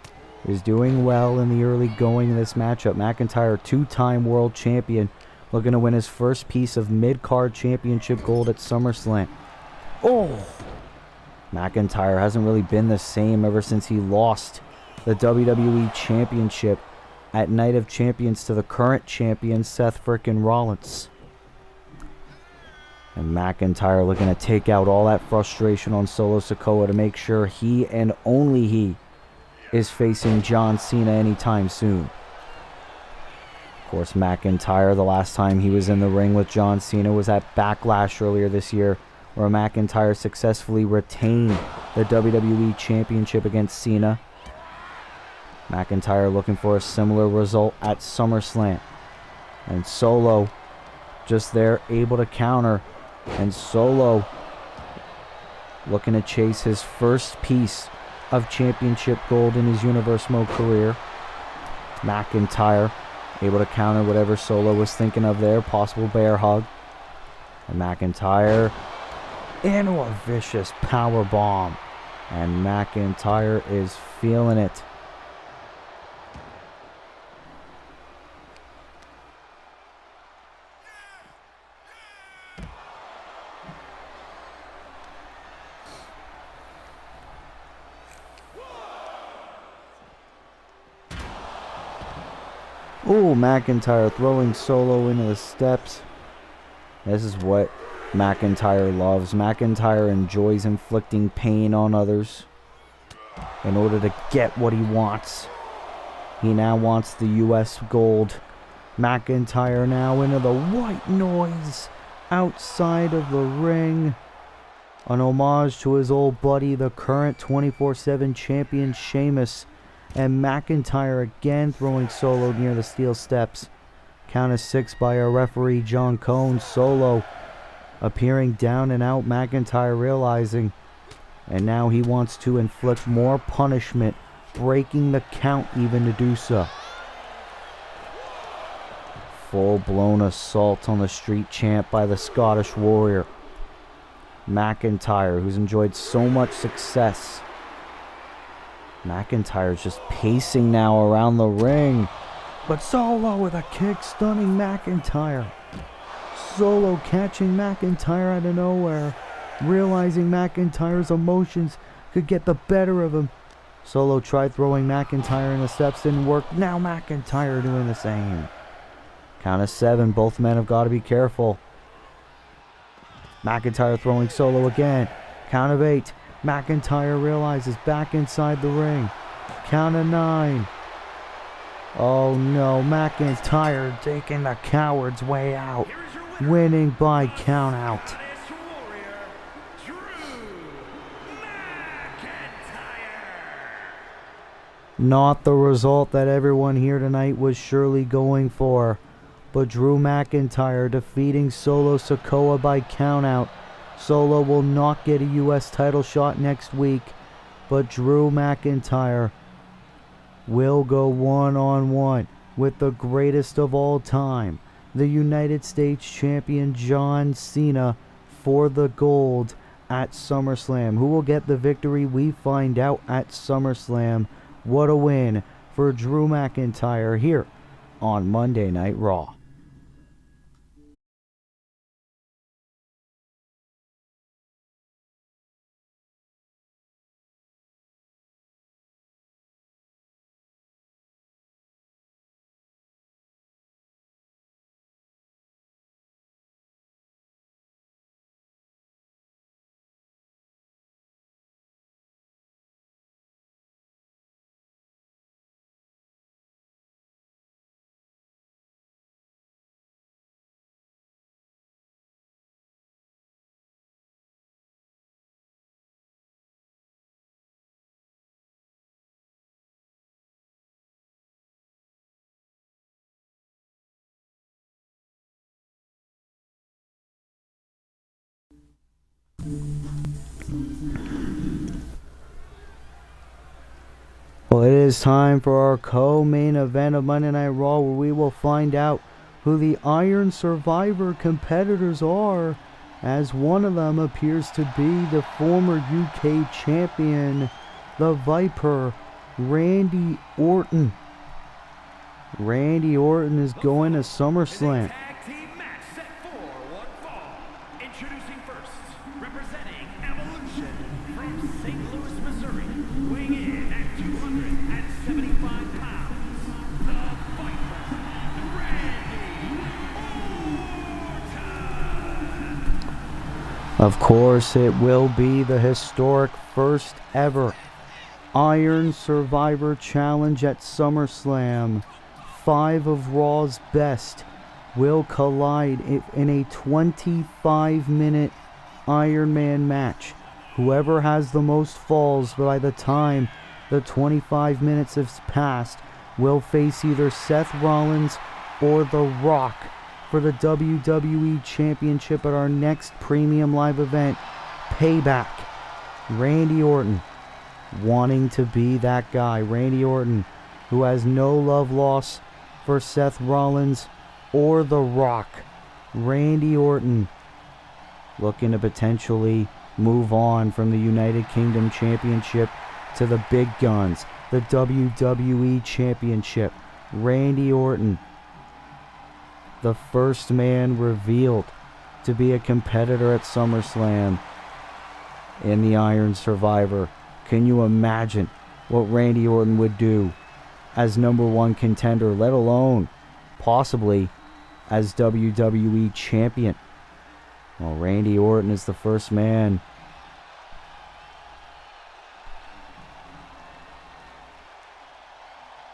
[SPEAKER 1] is doing well in the early going of this matchup. McIntyre, two-time world champion, looking to win his first piece of mid-card championship gold at SummerSlam. Oh! McIntyre hasn't really been the same ever since he lost the WWE Championship at Night of Champions to the current champion, Seth frickin' Rollins. And McIntyre looking to take out all that frustration on Solo Sikoa to make sure he and only he is facing John Cena anytime soon. Of course, McIntyre, the last time he was in the ring with John Cena was at Backlash earlier this year, where McIntyre successfully retained the WWE Championship against Cena. McIntyre looking for a similar result at SummerSlam. And Solo just there, able to counter. And Solo looking to chase his first piece of championship gold in his Universe Mode career. McIntyre able to counter whatever Solo was thinking of there. Possible bear hug. And McIntyre into a vicious power bomb. And McIntyre is feeling it. Ooh, McIntyre throwing Solo into the steps. This is what McIntyre loves. McIntyre enjoys inflicting pain on others in order to get what he wants. He now wants the US gold. McIntyre now into the white noise outside of the ring. An homage to his old buddy, the current 24/7 champion Sheamus. And McIntyre again throwing Solo near the steel steps. Count of 6 by our referee John Cone. Solo appearing down and out. McIntyre realizing, and now he wants to inflict more punishment, breaking the count even to do so. Full-blown assault on the Street Champ by the Scottish Warrior. McIntyre, who's enjoyed so much success. McIntyre's just pacing now around the ring. But Solo with a kick, stunning McIntyre. Solo catching McIntyre out of nowhere, realizing McIntyre's emotions could get the better of him. Solo tried throwing McIntyre in the steps, didn't work. Now McIntyre doing the same. Count of 7, both men have got to be careful. McIntyre throwing Solo again. Count of 8. McIntyre realizes back inside the ring. Count of 9. Oh no, McIntyre taking the coward's way out. Winning by count out. Not the result that everyone here tonight was surely going for. But Drew McIntyre defeating Solo Sikoa by countout. Solo will not get a US title shot next week, but Drew McIntyre will go one-on-one with the greatest of all time, the United States Champion John Cena, for the gold at SummerSlam. Who will get the victory? We find out at SummerSlam. What a win for Drew McIntyre here on Monday Night Raw. is time for our co-main event of Monday Night Raw, where we will find out who the Iron Survivor competitors are, as one of them appears to be the former UK champion, the Viper, Randy Orton. Randy Orton is going to SummerSlam.
[SPEAKER 2] Tag team match set for one fall. Introducing first, representing Evolution from St. Louis, Missouri, weighing in at 275 pounds, the Viper, Randy Orton.
[SPEAKER 1] Of course, it will be the historic first ever Iron Survivor Challenge at SummerSlam. 5 of Raw's best will collide in a 25-minute Iron Man match. Whoever has the most falls by the time the 25 minutes has passed will face either Seth Rollins or The Rock for the WWE Championship at our next premium live event, Payback. Randy Orton wanting to be that guy. Randy Orton, who has no love lost for Seth Rollins or The Rock. Randy Orton looking to potentially move on from the United Kingdom Championship to the big guns, the WWE Championship. Randy Orton, the first man revealed to be a competitor at SummerSlam in the Iron Survivor. Can you imagine what Randy Orton would do as #1 contender, let alone possibly as WWE champion? Well, Randy Orton is the first man.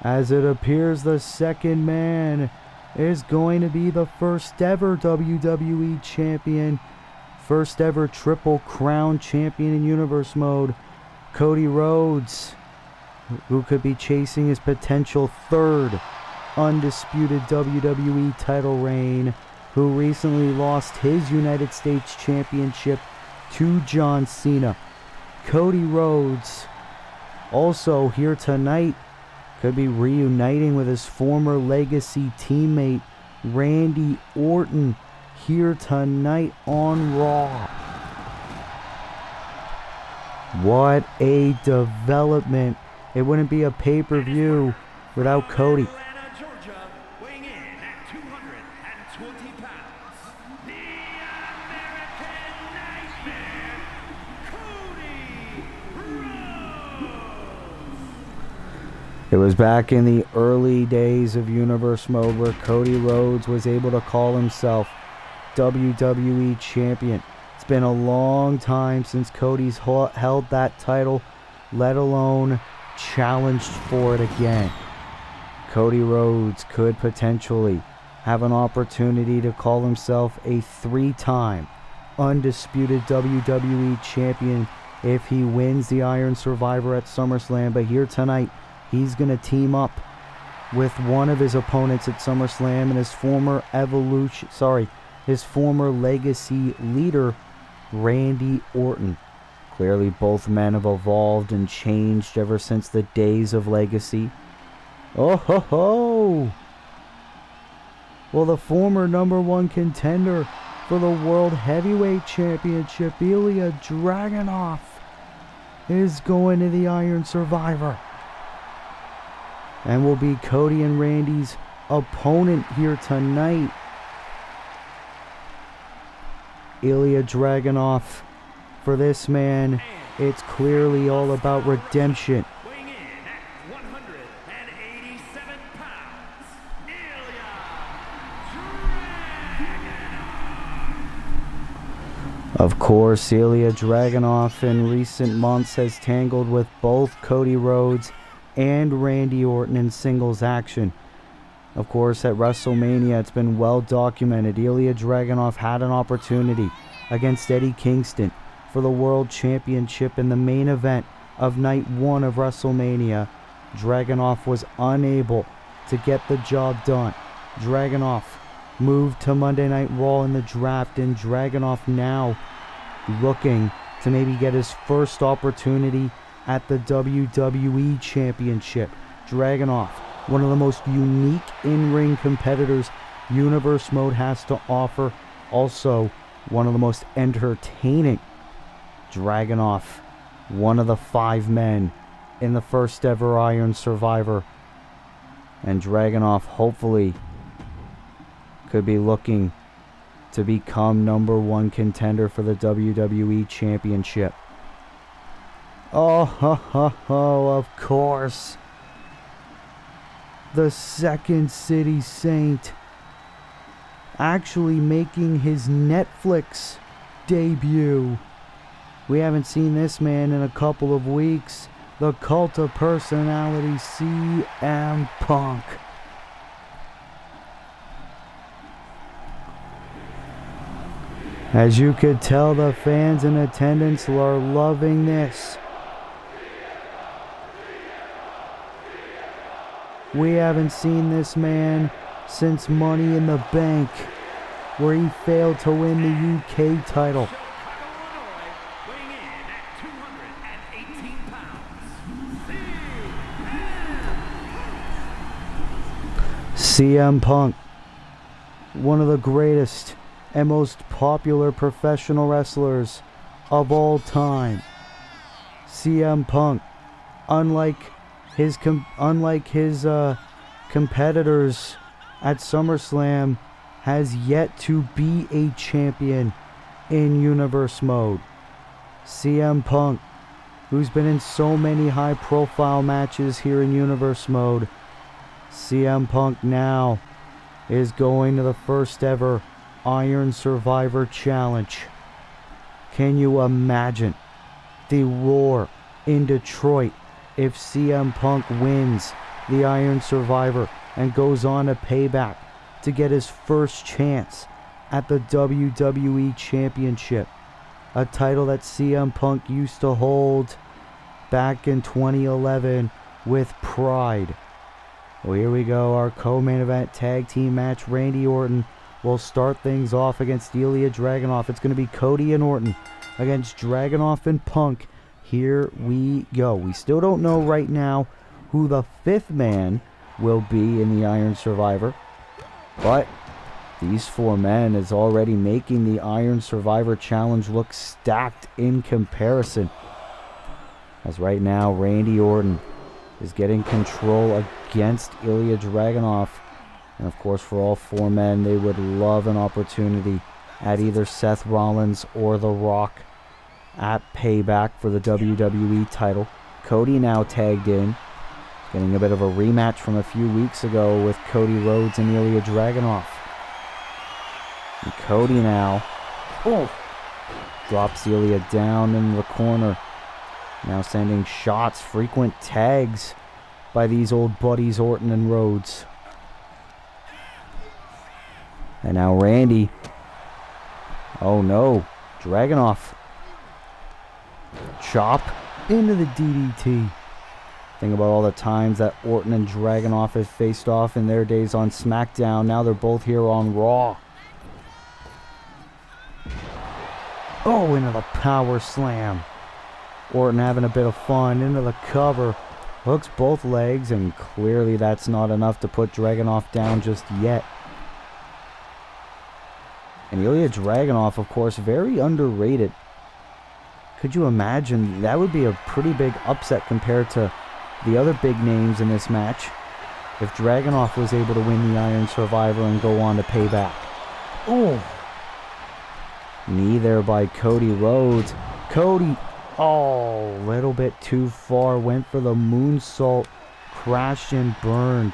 [SPEAKER 1] As it appears, the second man is going to be the first ever WWE champion, first ever Triple Crown champion in Universe Mode, Cody Rhodes, who could be chasing his potential third undisputed WWE title reign, who recently lost his United States Championship to John Cena. Cody Rhodes, also here tonight, could be reuniting with his former Legacy teammate, Randy Orton, here tonight on Raw. What a development. It wouldn't be a pay-per-view without Cody.
[SPEAKER 2] Atlanta, Georgia, weighing in at 220 pounds, the American Nightmare, Cody Rhodes.
[SPEAKER 1] It was back in the early days of Universe Mode where Cody Rhodes was able to call himself WWE Champion. It's been a long time since Cody's held that title, let alone challenged for it again. Cody Rhodes could potentially have an opportunity to call himself a 3-time undisputed WWE champion if he wins the Iron Survivor at SummerSlam. But here tonight, he's going to team up with one of his opponents at SummerSlam and his former Legacy leader, Randy Orton. Clearly, both men have evolved and changed ever since the days of Legacy. Oh ho ho! Well, the former #1 contender for the World Heavyweight Championship, Ilya Dragunov, is going to the Iron Survivor and will be Cody and Randy's opponent here tonight. Ilya Dragunov. For this man, it's clearly all about redemption.
[SPEAKER 2] Weighing in at 187 pounds, Ilya Dragunov.
[SPEAKER 1] Of course, Ilya Dragunov in recent months has tangled with both Cody Rhodes and Randy Orton in singles action. Of course, at WrestleMania, it's been well documented. Ilya Dragunov had an opportunity against Eddie Kingston for the World Championship in the main event of Night 1 of WrestleMania. Dragunov was unable to get the job done. Dragunov moved to Monday Night Raw in the draft, and Dragunov now looking to maybe get his first opportunity at the WWE Championship. Dragunov, one of the most unique in-ring competitors Universe Mode has to offer. Also, one of the most entertaining. Dragunov, one of the 5 men in the first ever Iron Survivor. And Dragunov hopefully could be looking to become #1 contender for the WWE Championship. Oh, ho, ho, ho, of course. The Second City Saint actually making his Netflix debut. We haven't seen this man in a couple of weeks. The Cult of Personality, CM Punk. As you could tell, the fans in attendance are loving this. We haven't seen this man since Money in the Bank, where he failed to win the UK title.
[SPEAKER 2] Weighing in at 218 pounds,
[SPEAKER 1] CM Punk, one of the greatest and most popular professional wrestlers of all time. CM Punk, unlike his competitors at SummerSlam, has yet to be a champion in Universe Mode. CM Punk, who's been in so many high-profile matches here in Universe Mode, CM Punk now is going to the first ever Iron Survivor Challenge. Can you imagine the roar in Detroit if CM Punk wins the Iron Survivor and goes on a Payback to get his first chance at the WWE Championship, a title that CM Punk used to hold back in 2011 with pride. Well, here we go, our co-main event tag team match. Randy Orton will start things off against Ilya Dragunov. It's going to be Cody and Orton against Dragunov and Punk. Here we go. We still don't know right now who the 5th man will be in the Iron Survivor, but these 4 men is already making the Iron Survivor Challenge look stacked in comparison. As right now, Randy Orton is getting control against Ilya Dragunov. And of course, for all 4 men, they would love an opportunity at either Seth Rollins or The Rock at Payback for the WWE title. Cody now tagged in, getting a bit of a rematch from a few weeks ago with Cody Rhodes and Ilya Dragunov. And Cody now drops Ilya down in the corner. Now sending shots, frequent tags by these old buddies Orton and Rhodes. And now Randy. Oh no, Dragunov. Chop into the DDT. Think about all the times that Orton and Dragunov have faced off in their days on SmackDown. Now they're both here on Raw. Oh, into the power slam. Orton having a bit of fun into the cover. Hooks both legs, and clearly that's not enough to put Dragunov down just yet. And Ilya Dragunov, of course, very underrated. Could you imagine? That would be a pretty big upset compared to the other big names in this match if Dragunov was able to win the Iron Survivor and go on to Payback. Oh! Knee there by Cody Rhodes. Cody, oh, little bit too far. Went for the moonsault. Crashed and burned.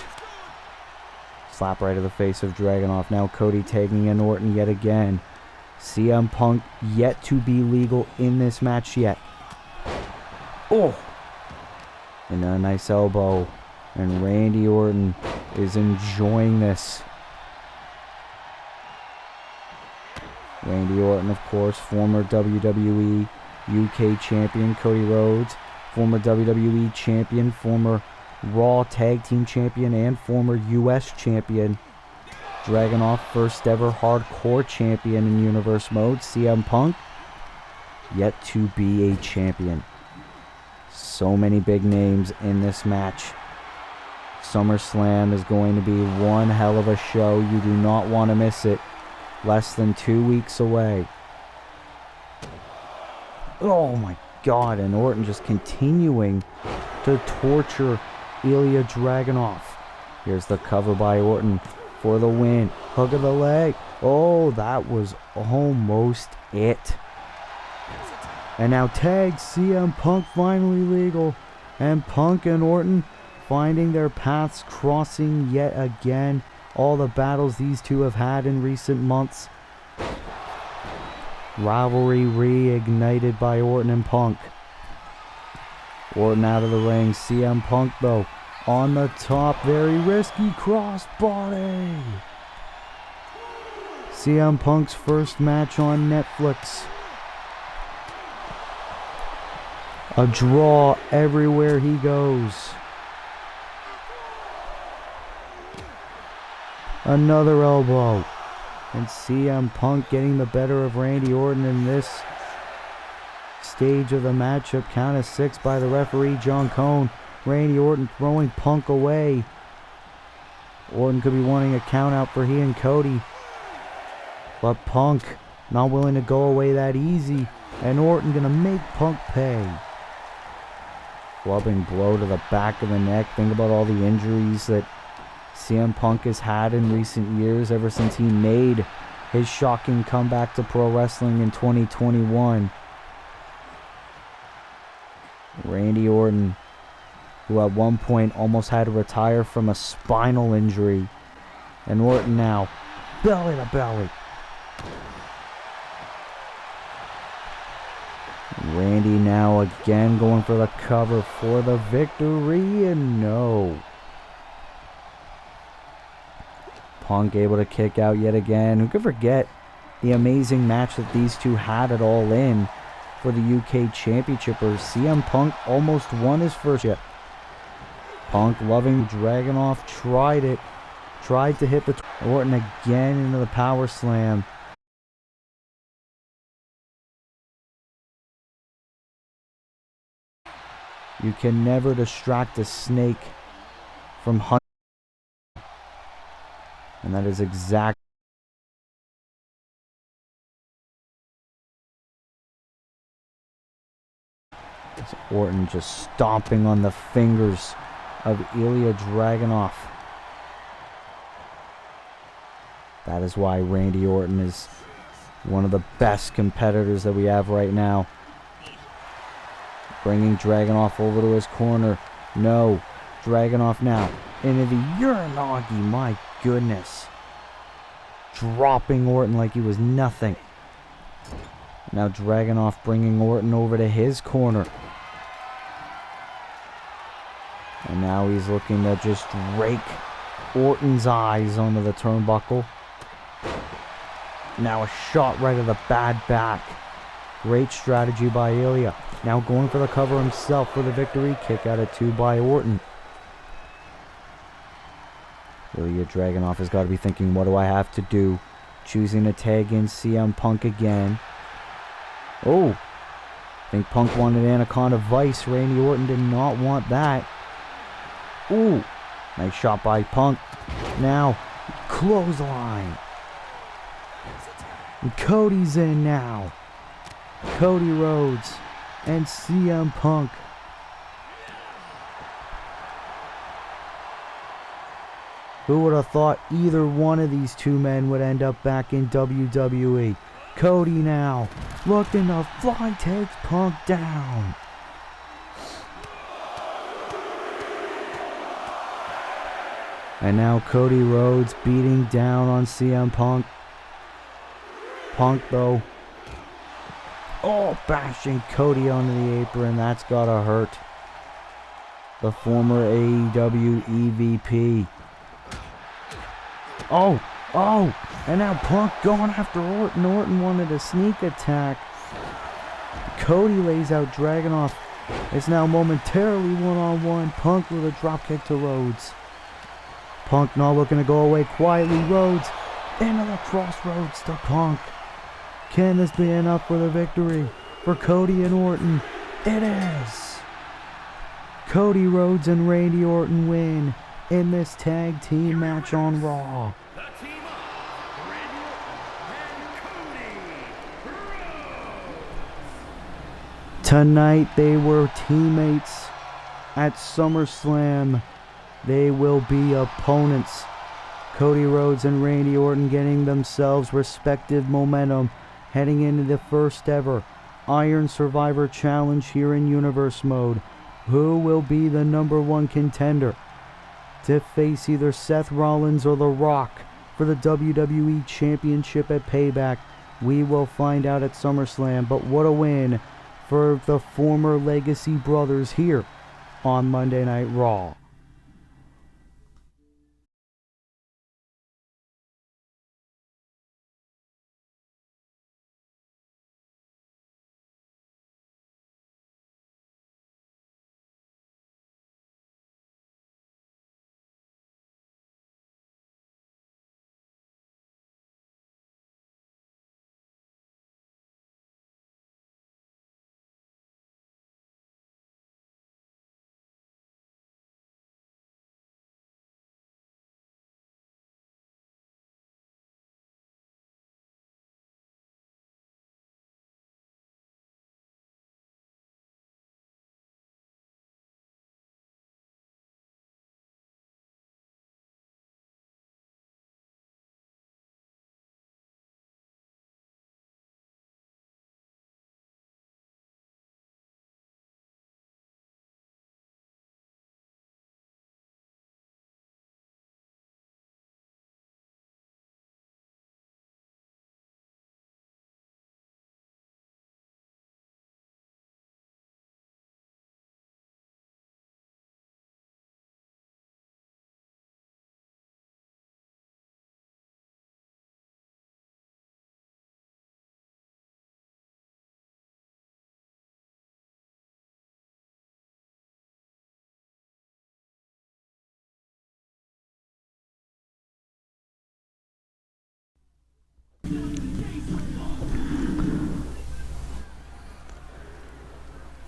[SPEAKER 1] Slap right to the face of Dragunov. Now Cody tagging in Orton yet again. CM Punk yet to be legal in this match yet. Oh! And a nice elbow. And Randy Orton is enjoying this. Randy Orton, of course, former WWE UK champion. Cody Rhodes, former WWE champion, former Raw Tag Team champion, and former US champion. Dragunov, first ever hardcore champion in Universe Mode. CM Punk, yet to be a champion. So many big names in this match. SummerSlam is going to be one hell of a show. You do not want to miss it. Less than 2 weeks away. Oh my God, and Orton just continuing to torture Ilya Dragunov. Here's the cover by Orton for the win. Hook of the leg. Oh, that was almost it. And now tag CM Punk finally legal. And Punk and Orton finding their paths crossing yet again. All the battles these two have had in recent months. Rivalry reignited by Orton and Punk. Orton out of the ring. CM Punk though on the top. Very risky crossbody. CM Punk's first match on Netflix. A draw everywhere he goes. Another elbow. And CM Punk getting the better of Randy Orton in this stage of the matchup. Count of 6 by the referee, John Cone. Randy Orton throwing Punk away. Orton could be wanting a count out for he and Cody. But Punk not willing to go away that easy. And Orton gonna make Punk pay. Clubbing blow to the back of the neck. Think about all the injuries that CM Punk has had in recent years ever since he made his shocking comeback to pro wrestling in 2021. Randy Orton, who at one point almost had to retire from a spinal injury. And Orton now, belly to belly. Randy now again going for the cover for the victory, and no. Punk able to kick out yet again. Who could forget the amazing match that these two had at All In for the UK Championship, where CM Punk almost won his first yet. Punk loving Dragunov, tried it. Tried to hit the Orton again into the power slam. You can never distract a snake from hunting. And that is exactly Orton just stomping on the fingers of Ilya Dragunov. That is why Randy Orton is one of the best competitors that we have right now. Bringing Dragunov over to his corner. No. Dragunov now into the Uranagi. My goodness. Dropping Orton like he was nothing. Now Dragunov bringing Orton over to his corner. And now he's looking to just rake Orton's eyes onto the turnbuckle. Now a shot right to the bad back. Great strategy by Ilya. Now going for the cover himself for the victory. Kick out at 2 by Orton. Ilya Dragunov has got to be thinking, what do I have to do? Choosing to tag in CM Punk again. Oh, I think Punk wanted Anaconda Vice. Randy Orton did not want that. Ooh, nice shot by Punk. Now, clothesline. And Cody's in now. Cody Rhodes and CM Punk. Who would have thought either one of these two men would end up back in WWE? Cody now looking to fly, takes Punk down. And now Cody Rhodes beating down on CM Punk. Punk though, bashing Cody onto the apron. That's gotta hurt. The former AEW EVP. And now Punk going after Orton. Orton wanted a sneak attack. Cody lays out Dragunov. It's now momentarily one-on-one. Punk with a dropkick to Rhodes. Punk not looking to go away quietly. Rhodes into the crossroads to Punk. Can this be enough for the victory for Cody and Orton? It is. Cody Rhodes and Randy Orton win in this tag team match on Raw.
[SPEAKER 2] The team of Randy Orton and Cody Rhodes.
[SPEAKER 1] Tonight they were teammates at SummerSlam. They will be opponents. Cody Rhodes and Randy Orton getting themselves respective momentum heading into the first ever Iron Survivor Challenge here in Universe Mode. Who will be the #1 contender to face either Seth Rollins or The Rock for the WWE Championship at Payback? We will find out at SummerSlam, but what a win for the former Legacy brothers here on Monday Night Raw.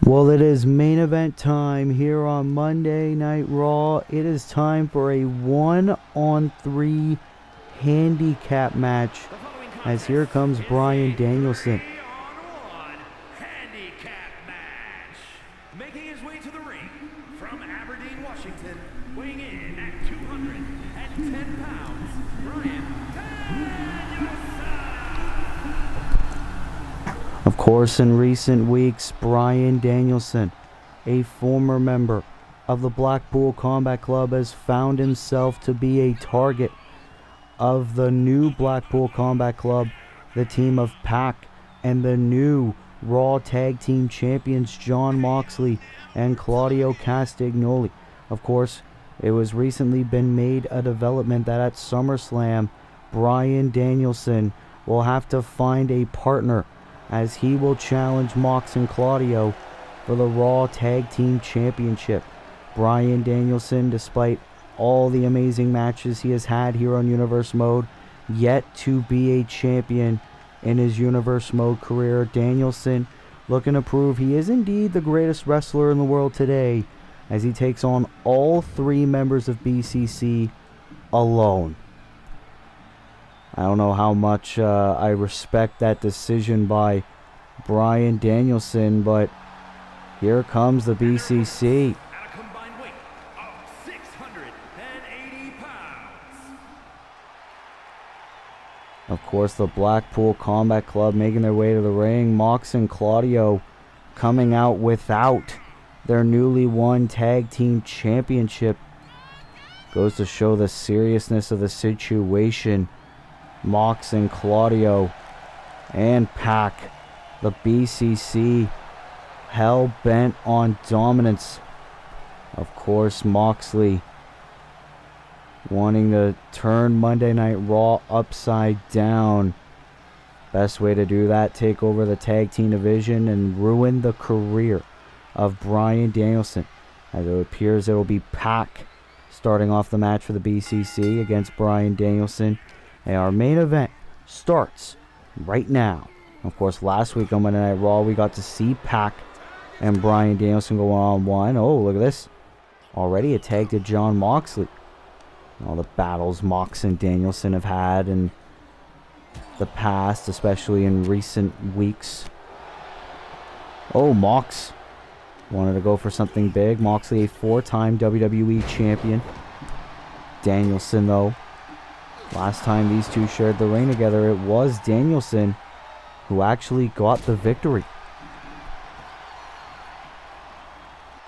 [SPEAKER 1] Well, it is main event time here on Monday Night Raw. It is time for a 1-on-3 handicap match, as here comes Bryan Danielson.
[SPEAKER 2] 3-on-1 handicap match. Making his way to the ring from Aberdeen, Washington, weighing in at 210 pounds, Bryan Danielson.
[SPEAKER 1] Of course, in recent weeks, Bryan Danielson, a former member of the Blackpool Combat Club, has found himself to be a target of the new Blackpool Combat Club, the team of Pac, and the new Raw Tag Team Champions Jon Moxley and Claudio Castagnoli. Of course, it was recently been made a development that at SummerSlam, Bryan Danielson will have to find a partner, as he will challenge Mox and Claudio for the Raw Tag Team Championship. Bryan Danielson, despite all the amazing matches he has had here on Universe Mode, yet to be a champion in his Universe Mode career. Danielson looking to prove he is indeed the greatest wrestler in the world today, as he takes on all 3 members of BCC alone. I don't know how much I respect that decision by Bryan Danielson, but here comes the BCC.
[SPEAKER 2] At a combined weight of 680 pounds.
[SPEAKER 1] Of course, the Blackpool Combat Club making their way to the ring. Mox and Claudio coming out without their newly won Tag Team Championship. Goes to show the seriousness of the situation. Mox and Claudio and Pac, the BCC, hell-bent on dominance. Of course, Moxley wanting to turn Monday Night Raw upside down. Best way to do that, take over the tag team division and ruin the career of Bryan Danielson. As it appears, it will be Pac starting off the match for the BCC against Bryan Danielson. And our main event starts right now. Of course, last week on Monday Night Raw, we got to see Pac and Bryan Danielson go on one. Oh, look at this. Already a tag to Jon Moxley. All the battles Mox and Danielson have had in the past, especially in recent weeks. Oh, Mox wanted to go for something big. Moxley, a 4-time WWE champion. Danielson, though, last time these two shared the ring together, it was Danielson who actually got the victory.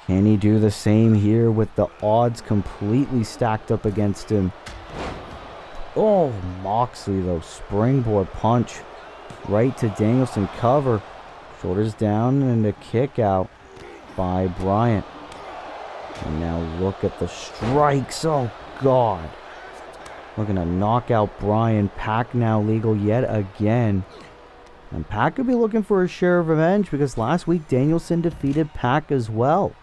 [SPEAKER 1] Can he do the same here with the odds completely stacked up against him? Oh, Moxley, though, springboard punch right to Danielson. Cover, shoulders down, and a kick out by Bryant. And now look at the strikes. Oh, God. Looking to knock out Bryan. Pac now legal yet again. And Pac could be looking for a share of revenge because last week Danielson defeated Pac as well.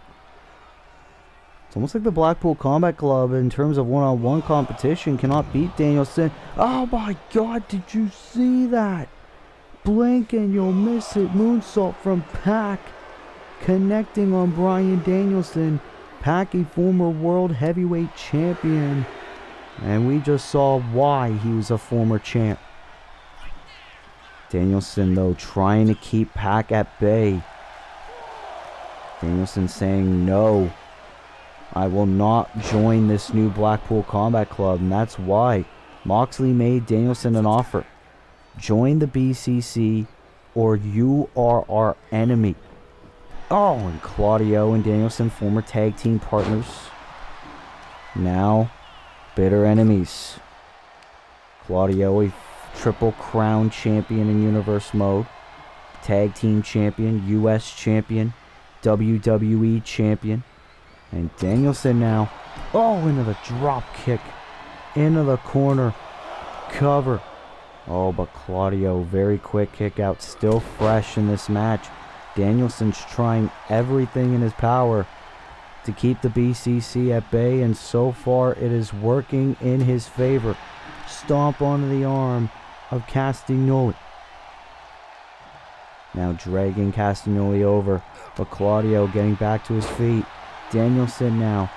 [SPEAKER 1] It's almost like the Blackpool Combat Club in terms of one-on-one competition cannot beat Danielson. Oh my God, did you see that? Blink and you'll miss it. Moonsault from Pac. Connecting on Bryan Danielson. Pac, a former world heavyweight champion. And we just saw why he was a former champ. Danielson, though, trying to keep Pac at bay. Danielson saying, no, I will not join this new Blackpool Combat Club. And that's why Moxley made Danielson an offer. Join the BCC or you are our enemy. Oh, and Claudio and Danielson, former tag team partners. Now, bitter enemies. Claudio, a Triple Crown champion in Universe mode. Tag team champion, US champion, WWE champion. And Danielson now, oh, into the drop kick. Into the corner. Cover. Oh, but Claudio, very quick kick out. Still fresh in this match. Danielson's trying everything in his power to keep the BCC at bay, and so far it is working in his favor. Stomp onto the arm of Castagnoli. Now dragging Castagnoli over, but Claudio getting back to his feet. Danielson now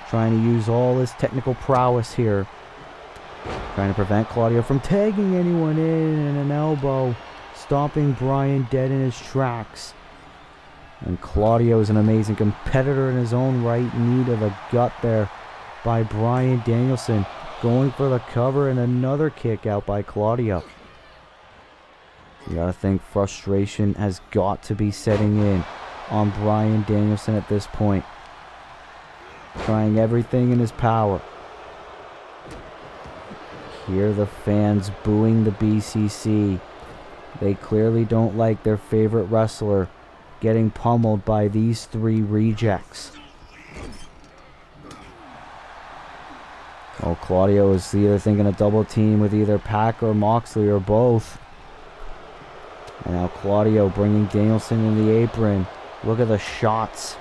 [SPEAKER 1] trying to use all his technical prowess here. Trying to prevent Claudio from tagging anyone in, and an elbow. Stomping Bryan dead in his tracks. And Claudio is an amazing competitor in his own right. Need of a gut there by Bryan Danielson. Going for the cover and another kick out by Claudio. You gotta think frustration has got to be setting in on Bryan Danielson at this point. Trying everything in his power. Hear the fans booing the BCC. They clearly don't like their favorite wrestler getting pummeled by these three rejects. Oh, Claudio is either thinking a double team with either Pac or Moxley or both. And now Claudio bringing Danielson in the apron. Look at the shots.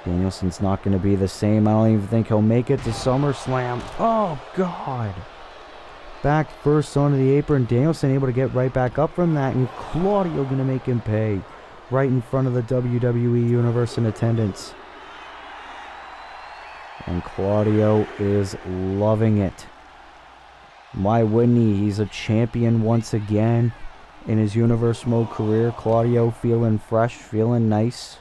[SPEAKER 1] Danielson's not going to be the same. I don't even think he'll make it to SummerSlam. Oh, God. Back first onto the apron. Danielson able to get right back up from that. And Claudio going to make him pay. Right in front of the WWE Universe in attendance. And Claudio is loving it. Why wouldn't he? He's a champion once again in his Universe Mode career. Claudio feeling fresh, feeling nice.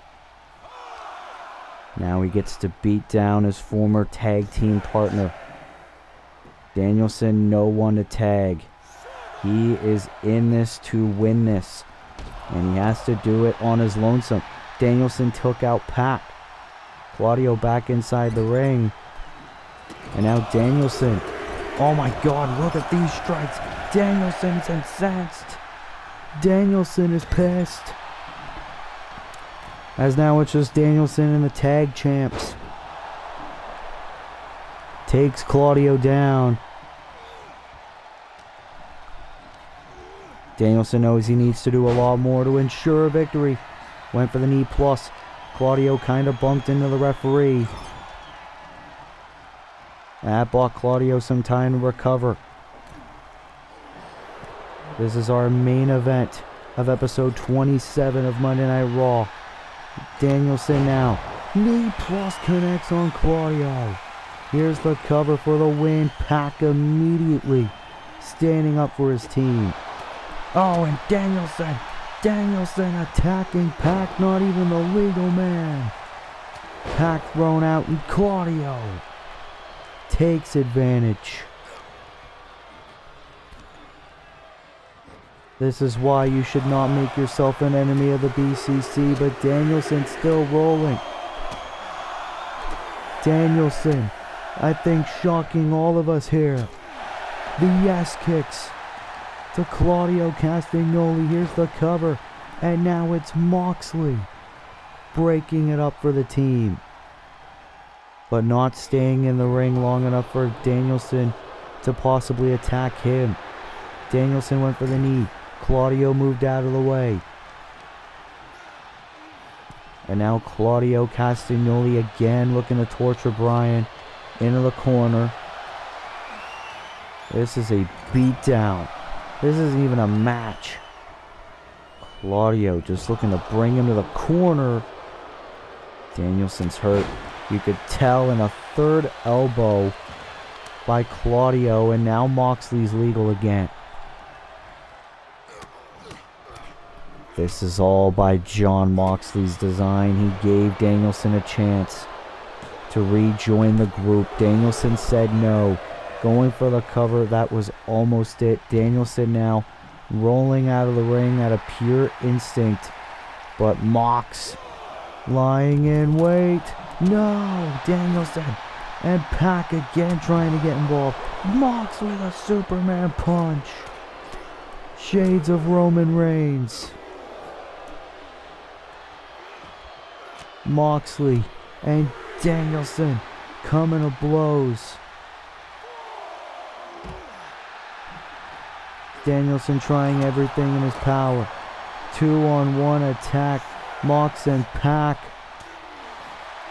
[SPEAKER 1] Now he gets to beat down his former tag team partner. Danielson, no one to tag. He is in this to win this. And he has to do it on his lonesome. Danielson took out Pac. Claudio back inside the ring. And now Danielson. Oh my God, look at these strikes. Danielson's incensed. Danielson is pissed. As now it's just Danielson and the tag champs. Takes Claudio down. Danielson knows he needs to do a lot more to ensure a victory. Went for the knee plus. Claudio kind of bumped into the referee. That bought Claudio some time to recover. This is our main event of episode 27 of Monday Night Raw. Danielson now. Knee plus connects on Claudio. Here's the cover for the win. Pac immediately standing up for his team. Oh, and Danielson attacking Pac, not even the legal man. Pac thrown out, and Claudio takes advantage. This is why you should not make yourself an enemy of the BCC, but Danielson still rolling. Danielson, I think, shocking all of us here. The yes kicks to Claudio Castagnoli. Here's the cover, and now it's Moxley breaking it up for the team, but not staying in the ring long enough for Danielson to possibly attack him. Danielson went for the knee. Claudio moved out of the way. And now Claudio Castagnoli again looking to torture Bryan into the corner. This is a beatdown. This isn't even a match. Claudio just looking to bring him to the corner. Danielson's hurt. You could tell, in a third elbow by Claudio, and now Moxley's legal again. This is all by Jon Moxley's design. He gave Danielson a chance to rejoin the group. Danielson said no. Going for the cover, that was almost it. Danielson now rolling out of the ring out of pure instinct. But Mox lying in wait. No, Danielson and Pac again trying to get involved. Mox with a Superman punch. Shades of Roman Reigns. Moxley and Danielson coming to blows. Danielson trying everything in his power. 2-on-1 attack. Mox and Pac.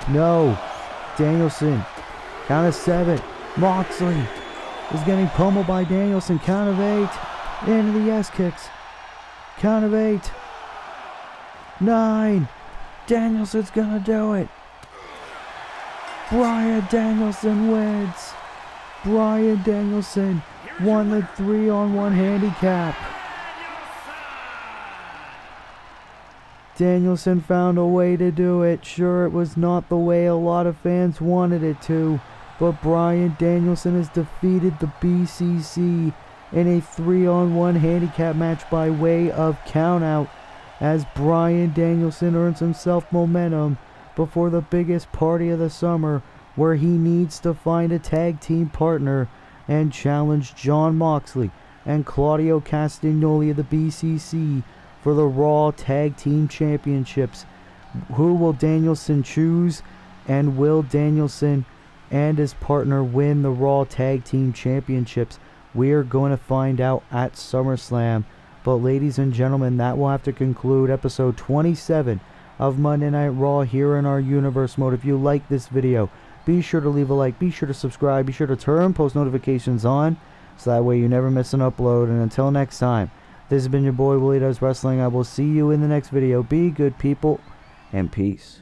[SPEAKER 1] No. Danielson. Count of 7. Moxley is getting pummeled by Danielson. Count of 8. Into the yes kicks. Count of 8. 9. Danielson's gonna do it. Bryan Danielson wins. Bryan Danielson won the 3-on-1 handicap. Danielson found a way to do it. Sure, it was not the way a lot of fans wanted it to, but Bryan Danielson has defeated the BCC in a 3-on-1 handicap match by way of countout, as Bryan Danielson earns himself momentum before the biggest party of the summer, where he needs to find a tag team partner and challenge Jon Moxley and Claudio Castagnoli of the BCC for the Raw Tag Team Championships. Who will Danielson choose, and will Danielson and his partner win the Raw Tag Team Championships? We are going to find out at SummerSlam. But ladies and gentlemen, that will have to conclude episode 27 of Monday Night Raw here in our universe mode. If you like this video, be sure to leave a like, be sure to subscribe, be sure to turn post notifications on, so that way you never miss an upload. And until next time, this has been your boy Willie Does Wrestling. I will see you in the next video. Be good people, and peace.